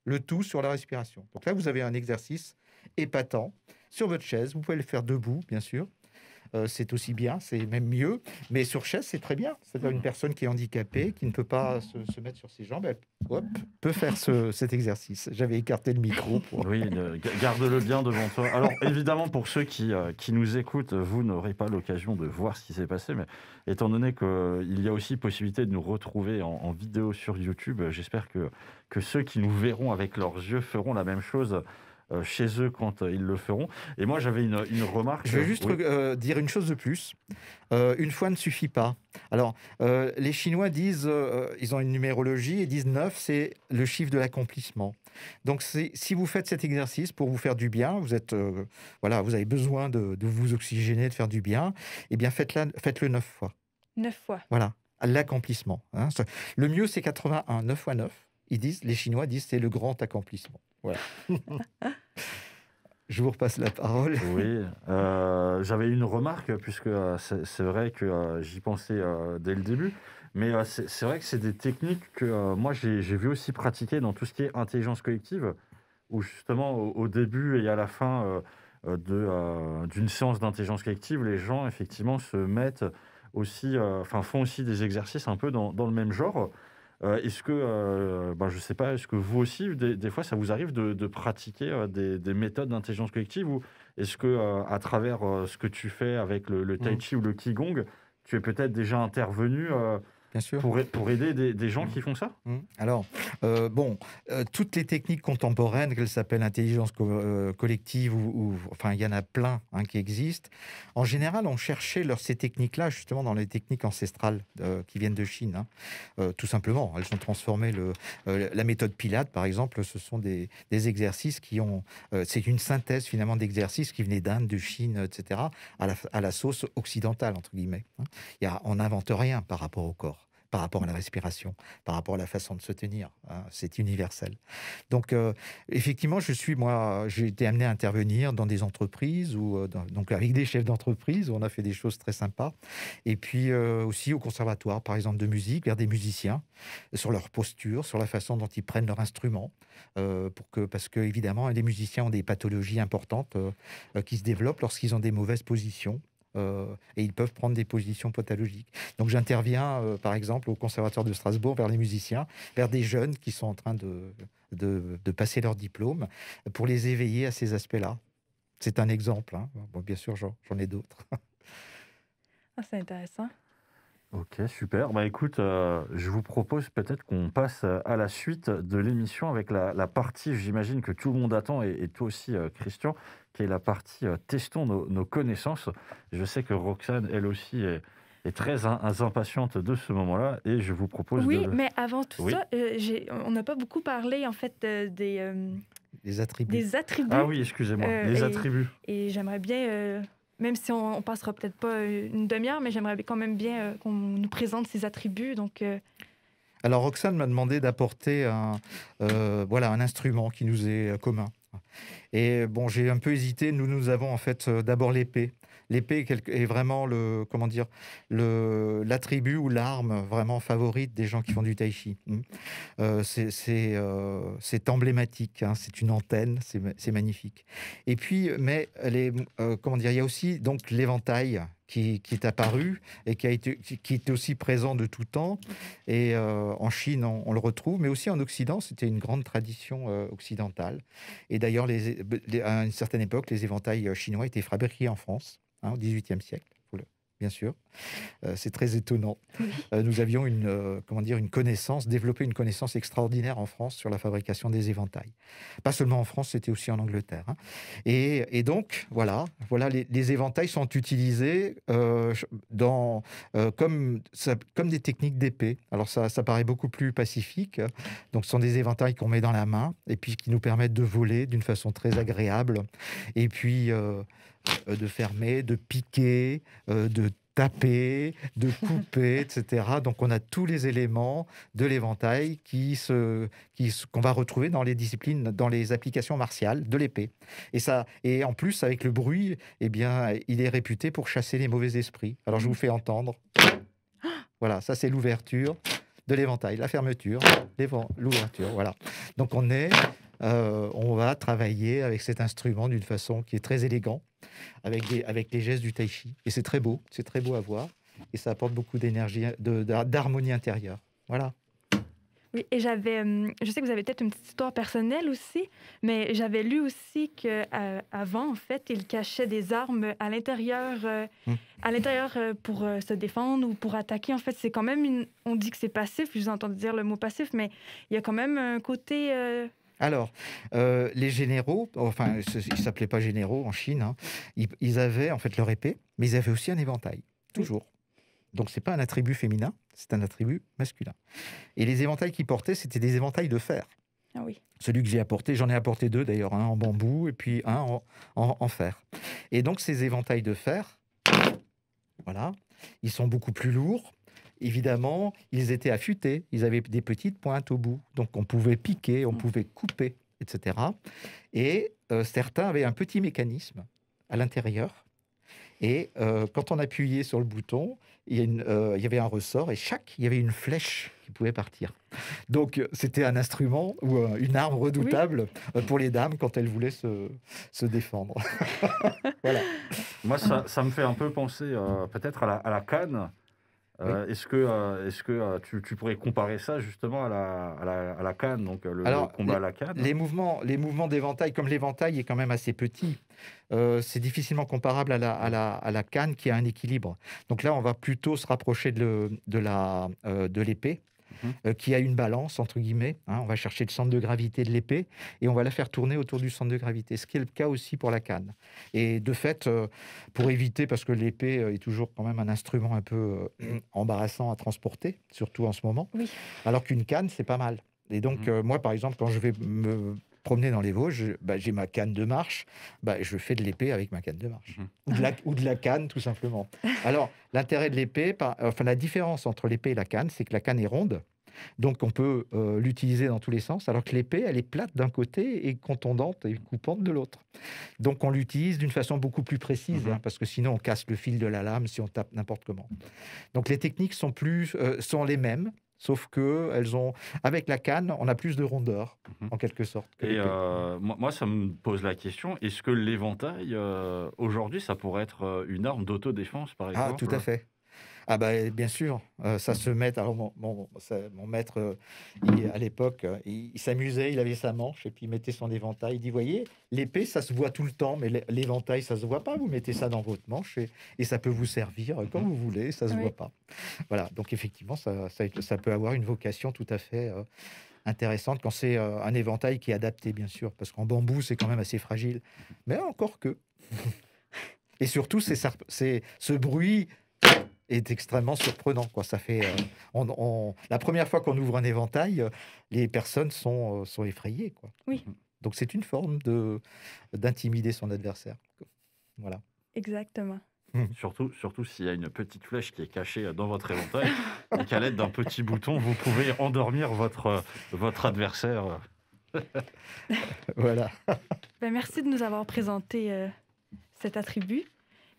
Le tout sur la respiration. Donc là, vous avez un exercice épatant sur votre chaise. Vous pouvez le faire debout, bien sûr. C'est aussi bien, c'est même mieux. Mais sur chaise, c'est très bien. C'est-à-dire une personne qui est handicapée, qui ne peut pas se mettre sur ses jambes, elle peut faire cet exercice. J'avais écarté le micro. Oui, garde-le bien devant toi. Alors, évidemment, pour ceux qui nous écoutent, vous n'aurez pas l'occasion de voir ce qui s'est passé, mais étant donné qu'il y a aussi possibilité de nous retrouver en vidéo sur YouTube, j'espère que ceux qui nous verront avec leurs yeux feront la même chose chez eux quand ils le feront. Et moi, j'avais une remarque. Je vais juste dire une chose de plus. Une fois ne suffit pas. Alors, les Chinois disent, ils ont une numérologie et disent 9, c'est le chiffre de l'accomplissement. Donc, si vous faites cet exercice pour vous faire du bien, vous avez besoin de vous oxygéner, de faire du bien, eh bien, faites-le 9 fois. 9 fois. Voilà, l'accomplissement. Hein. Le mieux, c'est 81, 9 fois 9. Les Chinois disent c'est le grand accomplissement. Voilà. Je vous repasse la parole. Oui, j'avais une remarque, puisque c'est vrai que j'y pensais dès le début, mais c'est vrai que c'est des techniques que moi j'ai vu aussi pratiquer dans tout ce qui est intelligence collective, où justement au début et à la fin d'une séance d'intelligence collective, les gens effectivement se mettent aussi, font aussi des exercices un peu dans le même genre. Est-ce que, je ne sais pas, est-ce que vous aussi, des fois, ça vous arrive de pratiquer des méthodes d'intelligence collective, ou est-ce que, à travers ce que tu fais avec le tai chi ou le qigong, tu es peut-être déjà intervenu Bien sûr. Pour aider des gens qui font ça? Alors, toutes les techniques contemporaines, qu'elles s'appellent intelligence collective, enfin, il y en a plein qui existent. En général, on cherchait ces techniques-là justement dans les techniques ancestrales qui viennent de Chine. Tout simplement, elles ont transformé la méthode Pilate, par exemple. Ce sont des exercices c'est une synthèse finalement d'exercices qui venaient d'Inde, de Chine, etc., à la sauce occidentale, entre guillemets. On n'invente rien par rapport au corps. par rapport à la respiration, par rapport à la façon de se tenir. Hein, c'est universel. Donc, effectivement, j'ai été amené à intervenir dans des entreprises, donc avec des chefs d'entreprise, où on a fait des choses très sympas. Et puis aussi au conservatoire, par exemple, de musique, vers des musiciens, sur leur posture, sur la façon dont ils prennent leur instrument. Parce que, évidemment, les musiciens ont des pathologies importantes qui se développent lorsqu'ils ont des mauvaises positions. Et ils peuvent prendre des positions pathologiques. Donc j'interviens, par exemple, au Conservatoire de Strasbourg, vers les musiciens, vers des jeunes qui sont en train de passer leur diplôme, pour les éveiller à ces aspects-là. C'est un exemple. Hein. Bon, bien sûr, j'en ai d'autres. Ah, c'est intéressant. Ok, super. Bah écoute, je vous propose peut-être qu'on passe à la suite de l'émission avec la partie, j'imagine que tout le monde attend, et toi aussi, Christian, qui est la partie testons nos connaissances. Je sais que Roxane, elle aussi, est très impatiente de ce moment-là, et je vous propose Oui, mais avant tout Oui. ça, on n'a pas beaucoup parlé, en fait, Les attributs. des attributs. Ah oui, excusez-moi, les attributs. Et j'aimerais bien, même si on passera peut-être pas une demi-heure, mais j'aimerais quand même bien qu'on nous présente ces attributs. Donc, Alors, Roxane m'a demandé d'apporter un instrument qui nous est commun. Et bon, j'ai un peu hésité. Nous avons en fait d'abord l'épée. L'épée est vraiment l'attribut ou l'arme vraiment favorite des gens qui font du tai chi. C'est emblématique, hein, c'est une antenne, c'est magnifique. Et puis, mais il y a aussi donc l'éventail qui est apparu et qui est aussi présent de tout temps. Et en Chine, on le retrouve, mais aussi en Occident, c'était une grande tradition occidentale. Et d'ailleurs, à une certaine époque, les éventails chinois étaient fabriqués en France, hein, au XVIIIe siècle, bien sûr. C'est très étonnant. Nous avions développé une connaissance extraordinaire en France sur la fabrication des éventails. Pas seulement en France, c'était aussi en Angleterre. Hein. Et donc, voilà les éventails sont utilisés comme des techniques d'épée. Alors ça paraît beaucoup plus pacifique. Donc ce sont des éventails qu'on met dans la main et puis qui nous permettent de voler d'une façon très agréable. Et puis de fermer, de piquer, de taper, de couper, etc. Donc on a tous les éléments de l'éventail qu'on va retrouver dans les disciplines, dans les applications martiales de l'épée. Et en plus, avec le bruit, eh bien, il est réputé pour chasser les mauvais esprits. Alors je vous fais entendre. Voilà, ça c'est l'ouverture de l'éventail, la fermeture, l'ouverture. Voilà. Donc on va travailler avec cet instrument d'une façon qui est très élégante, avec les gestes du tai chi. Et c'est très beau à voir. Et ça apporte beaucoup d'énergie, d'harmonie intérieure. Voilà. oui, et je sais que vous avez peut-être une petite histoire personnelle aussi, mais j'avais lu aussi qu'avant, en fait, ils cachaient des armes à l'intérieur, pour se défendre ou pour attaquer. En fait, c'est quand même on dit que c'est passif, je vous ai entendu dire le mot passif, mais il y a quand même un côté... Alors, les généraux, enfin, ils ne s'appelaient pas généraux en Chine, hein, ils avaient en fait leur épée, mais ils avaient aussi un éventail, toujours. Donc, ce n'est pas un attribut féminin, c'est un attribut masculin. Et les éventails qu'ils portaient, c'était des éventails de fer. Ah oui. Celui que j'ai apporté, j'en ai apporté 2 d'ailleurs, un en bambou et puis un en fer. Et donc, ces éventails de fer, voilà, ils sont beaucoup plus lourds. Évidemment, ils étaient affûtés, ils avaient des petites pointes au bout, donc on pouvait piquer, on pouvait couper, etc. Et certains avaient un petit mécanisme à l'intérieur, et quand on appuyait sur le bouton, il y avait un ressort, et il y avait une flèche qui pouvait partir. Donc c'était un instrument ou une arme redoutable pour les dames quand elles voulaient se défendre. Voilà. Moi, ça me fait un peu penser peut-être à la canne. Oui. Est-ce que tu pourrais comparer ça justement à la canne, donc le combat à la canne? Les mouvements d'éventail, comme l'éventail est quand même assez petit, c'est difficilement comparable à la canne qui a un équilibre. Donc là, on va plutôt se rapprocher de l'épée, qui a une balance, entre guillemets. Hein. On va chercher le centre de gravité de l'épée et on va la faire tourner autour du centre de gravité, ce qui est le cas aussi pour la canne. Et de fait, pour éviter, parce que l'épée est toujours quand même un instrument un peu embarrassant à transporter, surtout en ce moment, alors qu'une canne, c'est pas mal. Et donc, moi, par exemple, quand je vais promener dans les Vosges, j'ai ma canne de marche, je fais de l'épée avec ma canne de marche. Ou de la canne, tout simplement. Alors, l'intérêt de l'épée, la différence entre l'épée et la canne, c'est que la canne est ronde, donc on peut l'utiliser dans tous les sens, alors que l'épée, elle est plate d'un côté et contondante et coupante de l'autre. Donc on l'utilise d'une façon beaucoup plus précise, parce que sinon on casse le fil de la lame si on tape n'importe comment. Donc les techniques sont les mêmes, sauf que avec la canne, on a plus de rondeur, en quelque sorte. Et moi, ça me pose la question, est-ce que l'éventail, aujourd'hui, ça pourrait être une arme d'autodéfense, par exemple? Ah, tout à fait. Ah bien sûr, ça se met. Alors mon maître, à l'époque, il s'amusait, il avait sa manche et puis il mettait son éventail. Il dit, voyez, l'épée, ça se voit tout le temps, mais l'éventail, ça se voit pas. Vous mettez ça dans votre manche et ça peut vous servir comme vous voulez, ça se voit pas. Voilà, donc effectivement, ça peut avoir une vocation tout à fait intéressante quand c'est un éventail qui est adapté, bien sûr, parce qu'en bambou, c'est quand même assez fragile. Mais encore que. Et surtout, c'est ce bruit est extrêmement surprenant, quoi. Ça fait, la première fois qu'on ouvre un éventail, les personnes sont effrayées, quoi. Oui. Donc c'est une forme d'intimider son adversaire. Voilà. Exactement. Surtout s'il y a une petite flèche qui est cachée dans votre éventail et qu'à l'aide d'un petit bouton, vous pouvez endormir votre adversaire. Voilà. Merci de nous avoir présenté cet attribut.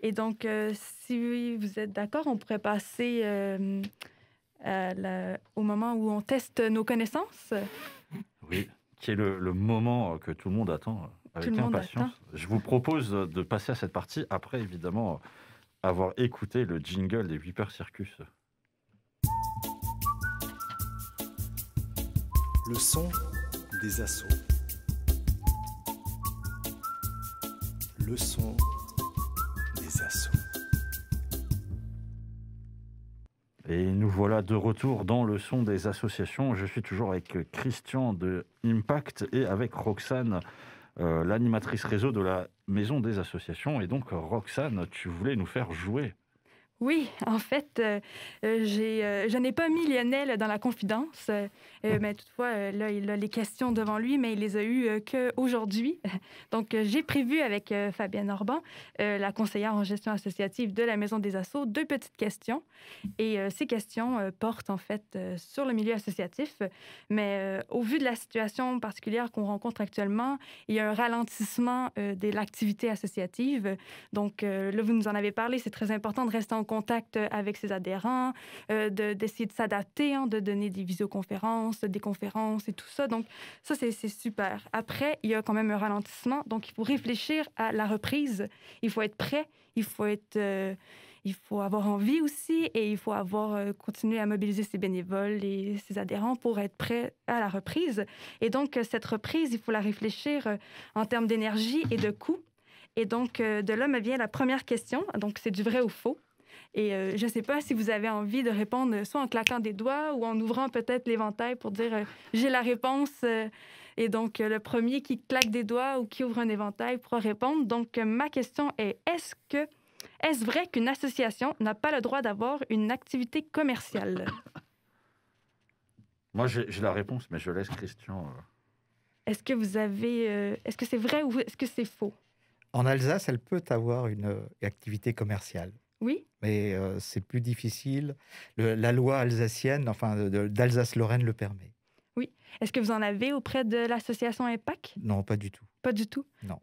Et donc, si vous êtes d'accord, on pourrait passer au moment où on teste nos connaissances. Oui, qui est le moment que tout le monde attend avec impatience. Je vous propose de passer à cette partie après, évidemment, avoir écouté le jingle des Whipper Circus. Le son des assauts. Le son des assauts. Et nous voilà de retour dans le son des associations. Je suis toujours avec Christian de Impact et avec Roxane, l'animatrice réseau de la Maison des Associations. Et donc, Roxane, tu voulais nous faire jouer. Oui, en fait, je n'ai pas mis Lionel dans la confidence, mais toutefois, là, il a les questions devant lui, mais il les a eues qu'aujourd'hui. Donc, j'ai prévu avec Fabienne Orban, la conseillère en gestion associative de la Maison des Assos, 2 petites questions. Et ces questions portent en fait sur le milieu associatif, mais au vu de la situation particulière qu'on rencontre actuellement, il y a un ralentissement de l'activité associative. Donc, là, vous nous en avez parlé, c'est très important de rester en contact avec ses adhérents, d'essayer de s'adapter, de donner des visioconférences, des conférences et tout ça. Donc, ça, c'est super. Après, il y a quand même un ralentissement. Donc, il faut réfléchir à la reprise. Il faut être prêt. Il faut avoir envie aussi et il faut continuer à mobiliser ses bénévoles et ses adhérents pour être prêt à la reprise. Et donc, cette reprise, il faut la réfléchir en termes d'énergie et de coût. Et donc, de là me vient la première question. Donc, c'est du vrai ou faux. Et je ne sais pas si vous avez envie de répondre soit en claquant des doigts ou en ouvrant peut-être l'éventail pour dire j'ai la réponse. Et donc, le premier qui claque des doigts ou qui ouvre un éventail pourra répondre. Donc, ma question est, est-ce vrai qu'une association n'a pas le droit d'avoir une activité commerciale? Moi, j'ai la réponse, mais je laisse Christian. Est-ce que c'est vrai ou est-ce que c'est faux? En Alsace, elle peut avoir une activité commerciale. Oui. Mais c'est plus difficile. La loi alsacienne, d'Alsace-Lorraine le permet. Oui. Est-ce que vous en avez auprès de l'association Impact? Non, pas du tout. Pas du tout? Non.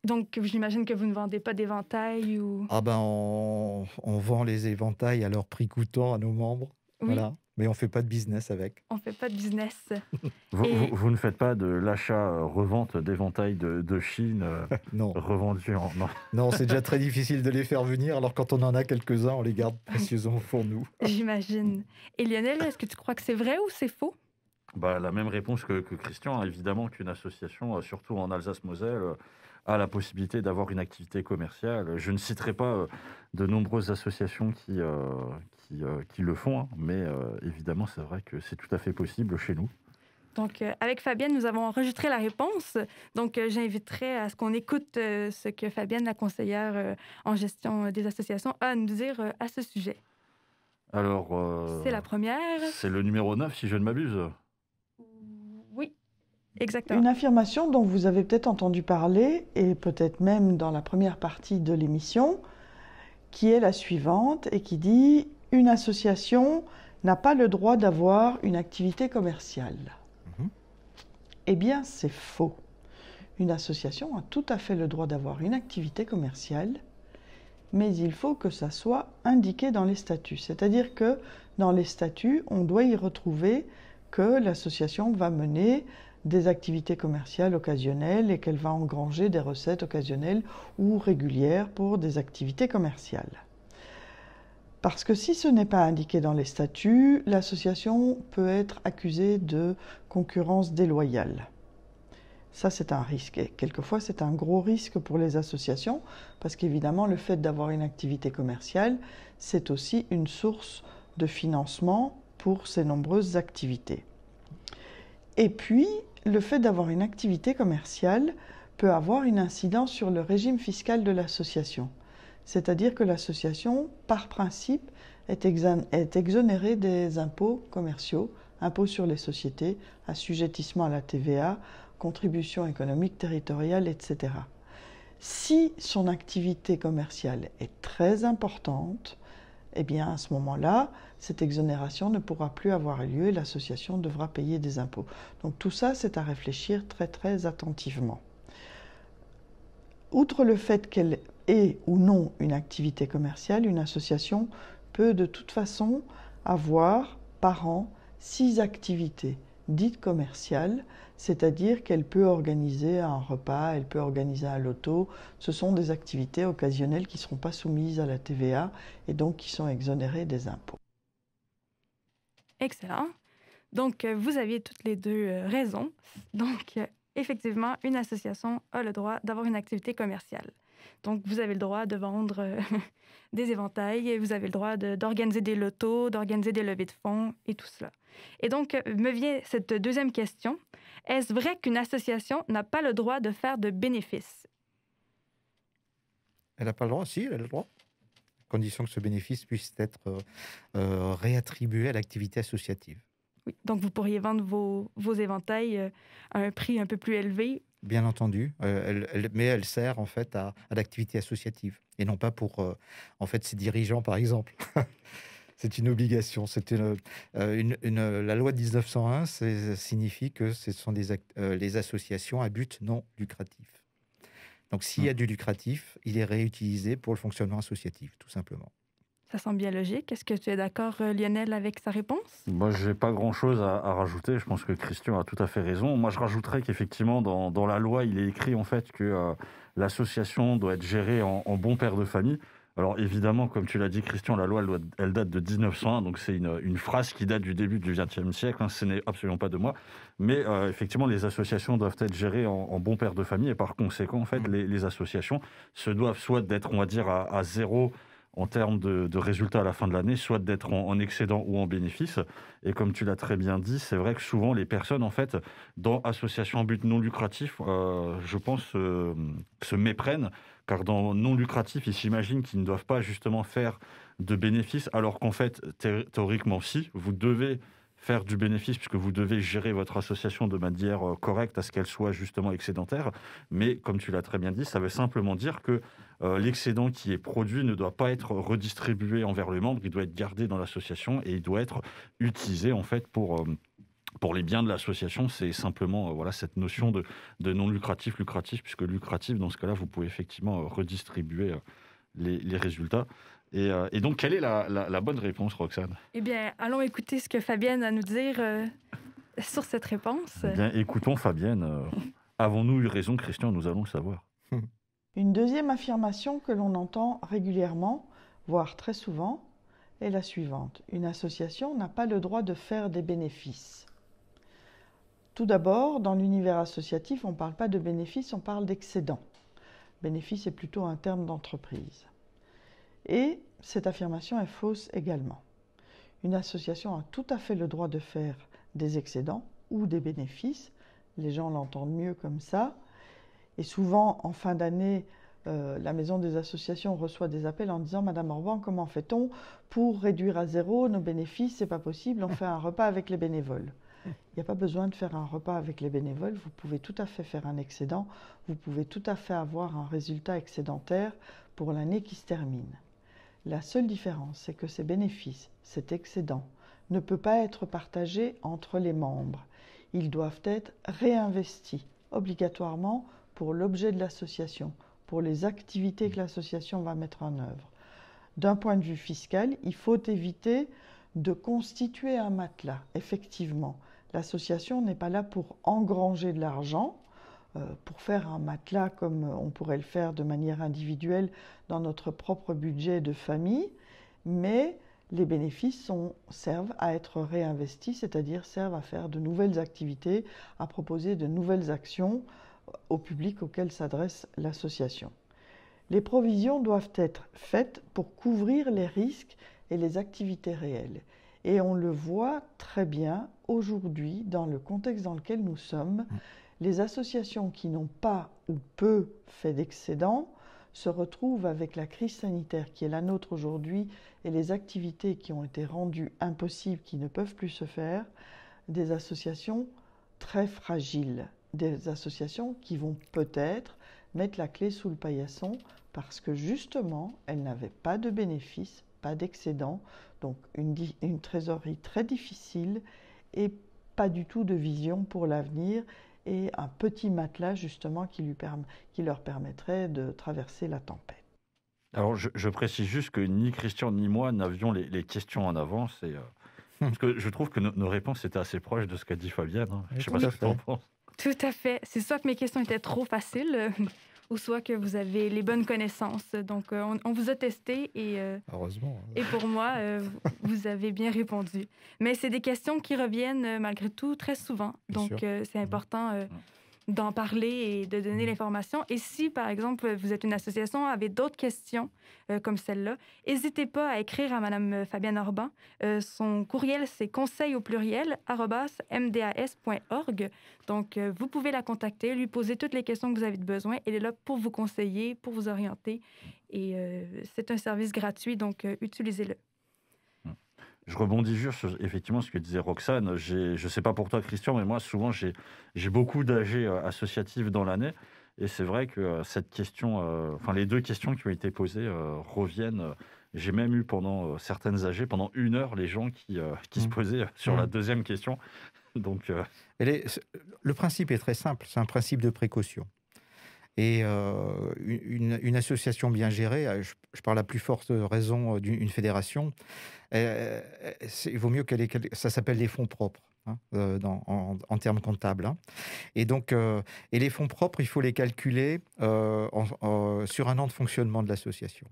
Donc, j'imagine que vous ne vendez pas d'éventails ou... Ah on vend les éventails à leur prix coûtant à nos membres. Oui. Voilà. Mais on ne fait pas de business avec. On ne fait pas de business. Vous ne faites pas de l'achat-revente d'éventails de Chine non. Revendus en... Non, c'est déjà très difficile de les faire venir. Alors quand on en a quelques-uns, on les garde précieusement pour nous. J'imagine. Et Lionel, est-ce que tu crois que c'est vrai ou c'est faux? La même réponse que Christian. Évidemment qu'une association, surtout en Alsace-Moselle, a la possibilité d'avoir une activité commerciale. Je ne citerai pas de nombreuses associations qui le font, mais évidemment, c'est vrai que c'est tout à fait possible chez nous. Donc, avec Fabienne, nous avons enregistré la réponse. Donc, j'inviterai à ce qu'on écoute ce que Fabienne, la conseillère en gestion des associations, a à nous dire à ce sujet. Alors... c'est la première. C'est le numéro 9, si je ne m'abuse. Oui. Exactement. Une affirmation dont vous avez peut-être entendu parler, et peut-être même dans la première partie de l'émission, qui est la suivante et qui dit « Une association n'a pas le droit d'avoir une activité commerciale ». Eh bien, c'est faux. Une association a tout à fait le droit d'avoir une activité commerciale, mais il faut que ça soit indiqué dans les statuts. C'est-à-dire que dans les statuts, on doit y retrouver que l'association va mener des activités commerciales occasionnelles et qu'elle va engranger des recettes occasionnelles ou régulières pour des activités commerciales. Parce que si ce n'est pas indiqué dans les statuts, l'association peut être accusée de concurrence déloyale. Ça, c'est un risque. Et quelquefois, c'est un gros risque pour les associations, parce qu'évidemment, le fait d'avoir une activité commerciale, c'est aussi une source de financement pour ces nombreuses activités. Et puis, le fait d'avoir une activité commerciale peut avoir une incidence sur le régime fiscal de l'association. C'est-à-dire que l'association, par principe, est exonérée des impôts commerciaux, impôts sur les sociétés, assujettissement à la TVA, contribution économique territoriale, etc. Si son activité commerciale est très importante, eh bien à ce moment-là, cette exonération ne pourra plus avoir lieu et l'association devra payer des impôts. Donc tout ça, c'est à réfléchir très très attentivement. Outre le fait qu'elle ait ou non une activité commerciale, une association peut de toute façon avoir par an 6 activités dites commerciales, c'est-à-dire qu'elle peut organiser un repas, elle peut organiser un loto. Ce sont des activités occasionnelles qui ne seront pas soumises à la TVA et donc qui sont exonérées des impôts. Excellent. Donc, vous aviez toutes les deux raison. Donc, effectivement, une association a le droit d'avoir une activité commerciale. Donc, vous avez le droit de vendre des éventails, vous avez le droit d'organiser des lotos, d'organiser des levées de fonds et tout cela. Et donc, me vient cette deuxième question. Est-ce vrai qu'une association n'a pas le droit de faire de bénéfices? Elle n'a pas le droit? Si, elle a le droit. À condition que ce bénéfice puisse être réattribué à l'activité associative. Oui, donc vous pourriez vendre vos éventails à un prix un peu plus élevé. Bien entendu, mais elle sert en fait à l'activité associative et non pas pour en fait ses dirigeants par exemple. C'est une obligation. C'est la loi de 1901 signifie que ce sont les associations à but non lucratif. Donc s'il y a du lucratif, il est réutilisé pour le fonctionnement associatif, tout simplement. Ça semble bien logique. Est-ce que tu es d'accord, Lionel, avec sa réponse? Moi, je n'ai pas grand-chose à rajouter. Je pense que Christian a tout à fait raison. Moi, je rajouterais qu'effectivement, dans la loi, il est écrit en fait que l'association doit être gérée en bon père de famille. Alors évidemment, comme tu l'as dit, Christian, la loi, elle date de 1901, donc c'est une phrase qui date du début du XXe siècle, hein, ce n'est absolument pas de moi. Mais effectivement, les associations doivent être gérées en bon père de famille, et par conséquent, en fait, les associations se doivent soit d'être, on va dire, à zéro en termes de résultats à la fin de l'année, soit d'être en excédent ou en bénéfice. Et comme tu l'as très bien dit, c'est vrai que souvent les personnes, en fait, dans associations à but non lucratif, je pense, se méprennent, car dans non lucratif, ils s'imaginent qu'ils ne doivent pas justement faire de bénéfices, alors qu'en fait, théoriquement, si, vous devez faire du bénéfice puisque vous devez gérer votre association de manière correcte à ce qu'elle soit justement excédentaire. Mais comme tu l'as très bien dit, ça veut simplement dire que l'excédent qui est produit ne doit pas être redistribué envers les membres, il doit être gardé dans l'association et il doit être utilisé en fait pour les biens de l'association. C'est simplement voilà, cette notion de non lucratif, puisque lucratif, dans ce cas-là, vous pouvez effectivement redistribuer les résultats. Et donc, quelle est la bonne réponse, Roxane? Eh bien, allons écouter ce que Fabienne a à nous dire sur cette réponse. Eh bien, écoutons Fabienne. Avons-nous eu raison, Christian? Nous allons le savoir. Une deuxième affirmation que l'on entend régulièrement, voire très souvent, est la suivante. Une association n'a pas le droit de faire des bénéfices. Tout d'abord, dans l'univers associatif, on ne parle pas de bénéfices, on parle d'excédent. Bénéfice est plutôt un terme d'entreprise. Et cette affirmation est fausse également. Une association a tout à fait le droit de faire des excédents ou des bénéfices. Les gens l'entendent mieux comme ça. Et souvent, en fin d'année, la maison des associations reçoit des appels en disant « Madame Orban, comment fait-on pour réduire à zéro nos bénéfices? C'est pas possible, on fait un repas avec les bénévoles. » Il n'y a pas besoin de faire un repas avec les bénévoles, vous pouvez tout à fait faire un excédent, vous pouvez tout à fait avoir un résultat excédentaire pour l'année qui se termine. La seule différence, c'est que ces bénéfices, cet excédent, ne peut pas être partagé entre les membres. Ils doivent être réinvestis obligatoirement pour l'objet de l'association, pour les activités que l'association va mettre en œuvre. D'un point de vue fiscal, il faut éviter de constituer un matelas. Effectivement, l'association n'est pas là pour engranger de l'argent, pour faire un matelas comme on pourrait le faire de manière individuelle dans notre propre budget de famille, mais les bénéfices servent à être réinvestis, c'est-à-dire servent à faire de nouvelles activités, à proposer de nouvelles actions au public auquel s'adresse l'association. Les provisions doivent être faites pour couvrir les risques et les activités réelles. Et on le voit très bien aujourd'hui dans le contexte dans lequel nous sommes. Les associations qui n'ont pas ou peu fait d'excédent se retrouvent avec la crise sanitaire qui est la nôtre aujourd'hui et les activités qui ont été rendues impossibles, qui ne peuvent plus se faire, des associations très fragiles, des associations qui vont peut-être mettre la clé sous le paillasson parce que justement, elles n'avaient pas de bénéfices, pas d'excédent, donc une trésorerie très difficile et pas du tout de vision pour l'avenir et un petit matelas justement qui leur permettrait de traverser la tempête. Alors, je précise juste que ni Christian ni moi n'avions les questions en avance, parce que je trouve que nos réponses étaient assez proches de ce qu'a dit Fabienne. Je ne sais pas ce que tu en penses. Tout à fait. C'est soit que mes questions étaient trop faciles, ou soit que vous avez les bonnes connaissances. Donc, on vous a testé et, heureusement. Et pour moi, vous avez bien répondu. Mais c'est des questions qui reviennent malgré tout très souvent. Donc, c'est important d'en parler et de donner l'information. Et si, par exemple, vous êtes une association avec d'autres questions comme celle-là, n'hésitez pas à écrire à Mme Fabienne Orban. Son courriel, c'est conseil@mdas.org. Donc, vous pouvez la contacter, lui poser toutes les questions que vous avez besoin. Elle est là pour vous conseiller, pour vous orienter. Et c'est un service gratuit, donc utilisez-le. Je rebondis juste sur effectivement ce que disait Roxane. Je ne sais pas pour toi, Christian, mais moi, souvent, j'ai beaucoup d'AG associatifs dans l'année. Et c'est vrai que cette question, les deux questions qui ont été posées reviennent. J'ai même eu pendant certaines AG, pendant 1 heure, les gens qui se posaient sur la deuxième question. Donc, le principe est très simple, c'est un principe de précaution. Et une association bien gérée, je parle à plus forte raison d'une fédération, il vaut mieux ça s'appelle les fonds propres en termes comptables. Et donc, et les fonds propres, il faut les calculer sur un an de fonctionnement de l'association.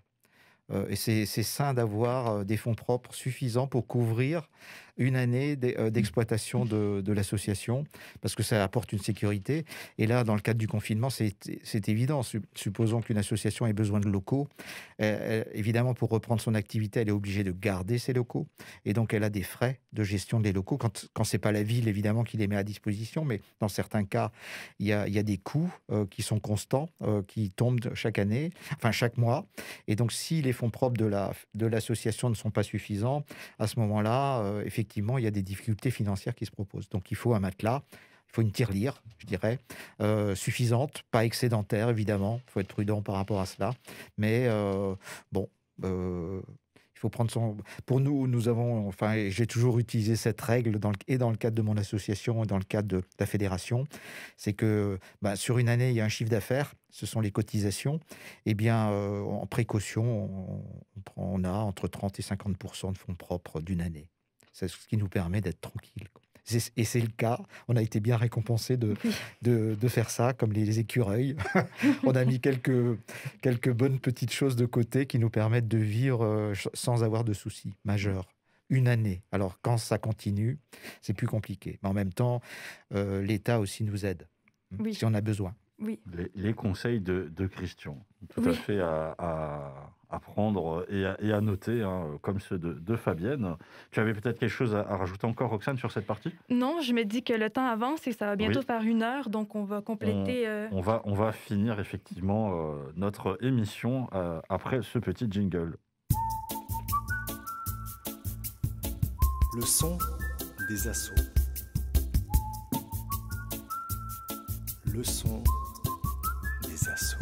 Et c'est sain d'avoir des fonds propres suffisants pour couvrir une année d'exploitation de l'association, parce que ça apporte une sécurité. Et là, dans le cadre du confinement, c'est évident. Supposons qu'une association ait besoin de locaux. Évidemment, pour reprendre son activité, elle est obligée de garder ses locaux. Et donc, elle a des frais de gestion des locaux. Quand ce n'est pas la ville, évidemment, qui les met à disposition, mais dans certains cas, il y a des coûts qui sont constants, qui tombent chaque année, enfin chaque mois. Et donc, si les fonds propres de l'association ne sont pas suffisants, à ce moment-là, effectivement, il y a des difficultés financières qui se proposent. Donc, il faut un matelas, il faut une tirelire, je dirais, suffisante, pas excédentaire, évidemment. Il faut être prudent par rapport à cela. Mais il faut prendre son... Pour nous avons... j'ai toujours utilisé cette règle dans le cadre de mon association et dans le cadre de la fédération. C'est que sur une année, il y a un chiffre d'affaires, ce sont les cotisations. Eh bien, en précaution, on a entre 30 et 50% de fonds propres d'une année. C'est ce qui nous permet d'être tranquille. Et c'est le cas. On a été bien récompensés de faire ça, comme les écureuils. On a mis quelques bonnes petites choses de côté qui nous permettent de vivre sans avoir de soucis majeurs. Une année. Alors, quand ça continue, c'est plus compliqué. Mais en même temps, l'État aussi nous aide, si on a besoin. Oui. Les conseils de Christian, tout à fait à prendre et à noter, comme ceux de Fabienne. Tu avais peut-être quelque chose à rajouter encore, Roxane, sur cette partie ? Non, je me dis que le temps avance et ça va bientôt faire 1 heure, donc on va compléter... On va finir effectivement notre émission après ce petit jingle. Le son des assos. Le son des assos.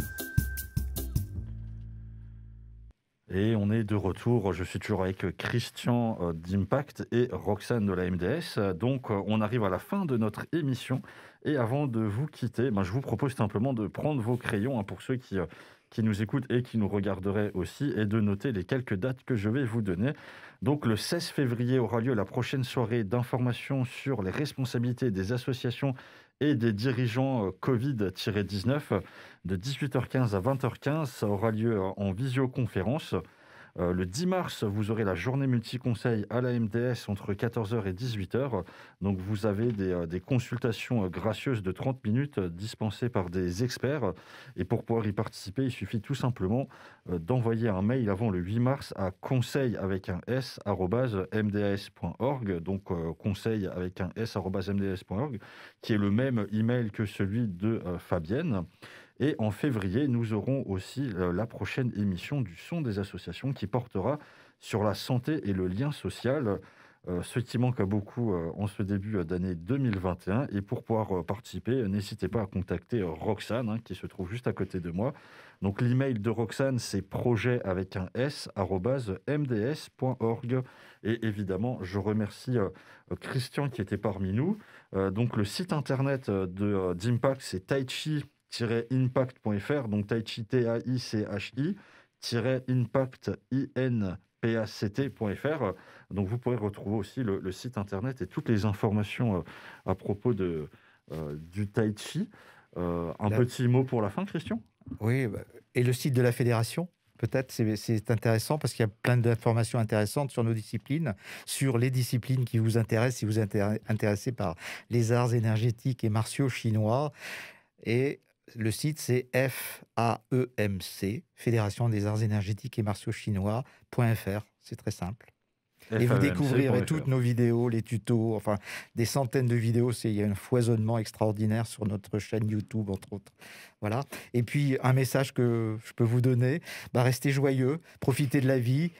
Et on est de retour, je suis toujours avec Christian d'Impact et Roxane de la MDS. Donc on arrive à la fin de notre émission et avant de vous quitter, je vous propose simplement de prendre vos crayons pour ceux qui nous écoutent et qui nous regarderaient aussi et de noter les quelques dates que je vais vous donner. Donc le 16 février aura lieu la prochaine soirée d'information sur les responsabilités des associations et des dirigeants Covid-19 de 18h15 à 20h15. Ça aura lieu en visioconférence. Le 10 mars, vous aurez la journée multi-conseil à la MDS entre 14h et 18h. Donc, vous avez des consultations gracieuses de 30 minutes dispensées par des experts. Et pour pouvoir y participer, il suffit tout simplement d'envoyer un mail avant le 8 mars à conseil avec un s @mdas.org. Donc, conseil avec un s @mdas.org, qui est le même email que celui de Fabienne. Et en février, nous aurons aussi la prochaine émission du Son des associations qui portera sur la santé et le lien social, ce qui manque à beaucoup en ce début d'année 2021. Et pour pouvoir participer, n'hésitez pas à contacter Roxane, qui se trouve juste à côté de moi. Donc l'email de Roxane, c'est projet avec un s @mds.org. Et évidemment, je remercie Christian qui était parmi nous. Donc le site internet d'Impact, c'est taichi-impact.fr, donc Taichi TAICHI-impact.fr. Donc vous pourrez retrouver aussi le site internet et toutes les informations à propos du Tai Chi. Petit mot pour la fin, Christian ? Oui, et le site de la fédération, peut-être, c'est intéressant parce qu'il y a plein d'informations intéressantes sur nos disciplines, sur les disciplines qui vous intéressent, si vous êtes intéressé par les arts énergétiques et martiaux chinois. Et le site, c'est FAEMC, Fédération des arts énergétiques et martiaux chinois.fr. C'est très simple. Et vous découvrirez toutes nos vidéos, les tutos, enfin des centaines de vidéos. Il y a un foisonnement extraordinaire sur notre chaîne YouTube, entre autres. Voilà. Et puis, un message que je peux vous donner, restez joyeux, profitez de la vie,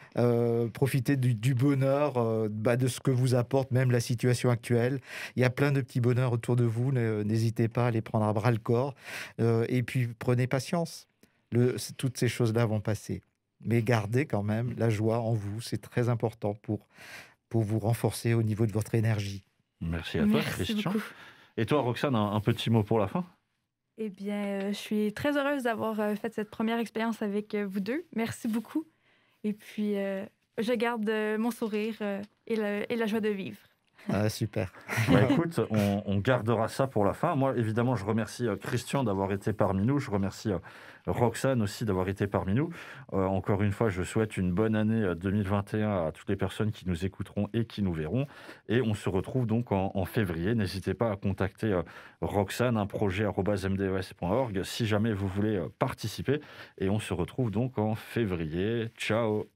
profitez du bonheur, de ce que vous apporte même la situation actuelle. Il y a plein de petits bonheurs autour de vous, n'hésitez pas à les prendre à bras-le-corps. Et puis, prenez patience. Toutes ces choses-là vont passer. Mais gardez quand même la joie en vous, c'est très important pour vous renforcer au niveau de votre énergie. Merci à toi, Christian. Beaucoup. Et toi, Roxane, un petit mot pour la fin ? Eh bien, je suis très heureuse d'avoir fait cette première expérience avec vous deux. Merci beaucoup. Et puis, je garde mon sourire et la joie de vivre. Ah, super. Écoute, on gardera ça pour la fin. Moi, évidemment, je remercie Christian d'avoir été parmi nous. Je remercie Roxane aussi d'avoir été parmi nous. Encore une fois, je souhaite une bonne année 2021 à toutes les personnes qui nous écouteront et qui nous verront. Et on se retrouve donc en février. N'hésitez pas à contacter Roxane, projet@mdes.org, si jamais vous voulez participer. Et on se retrouve donc en février. Ciao.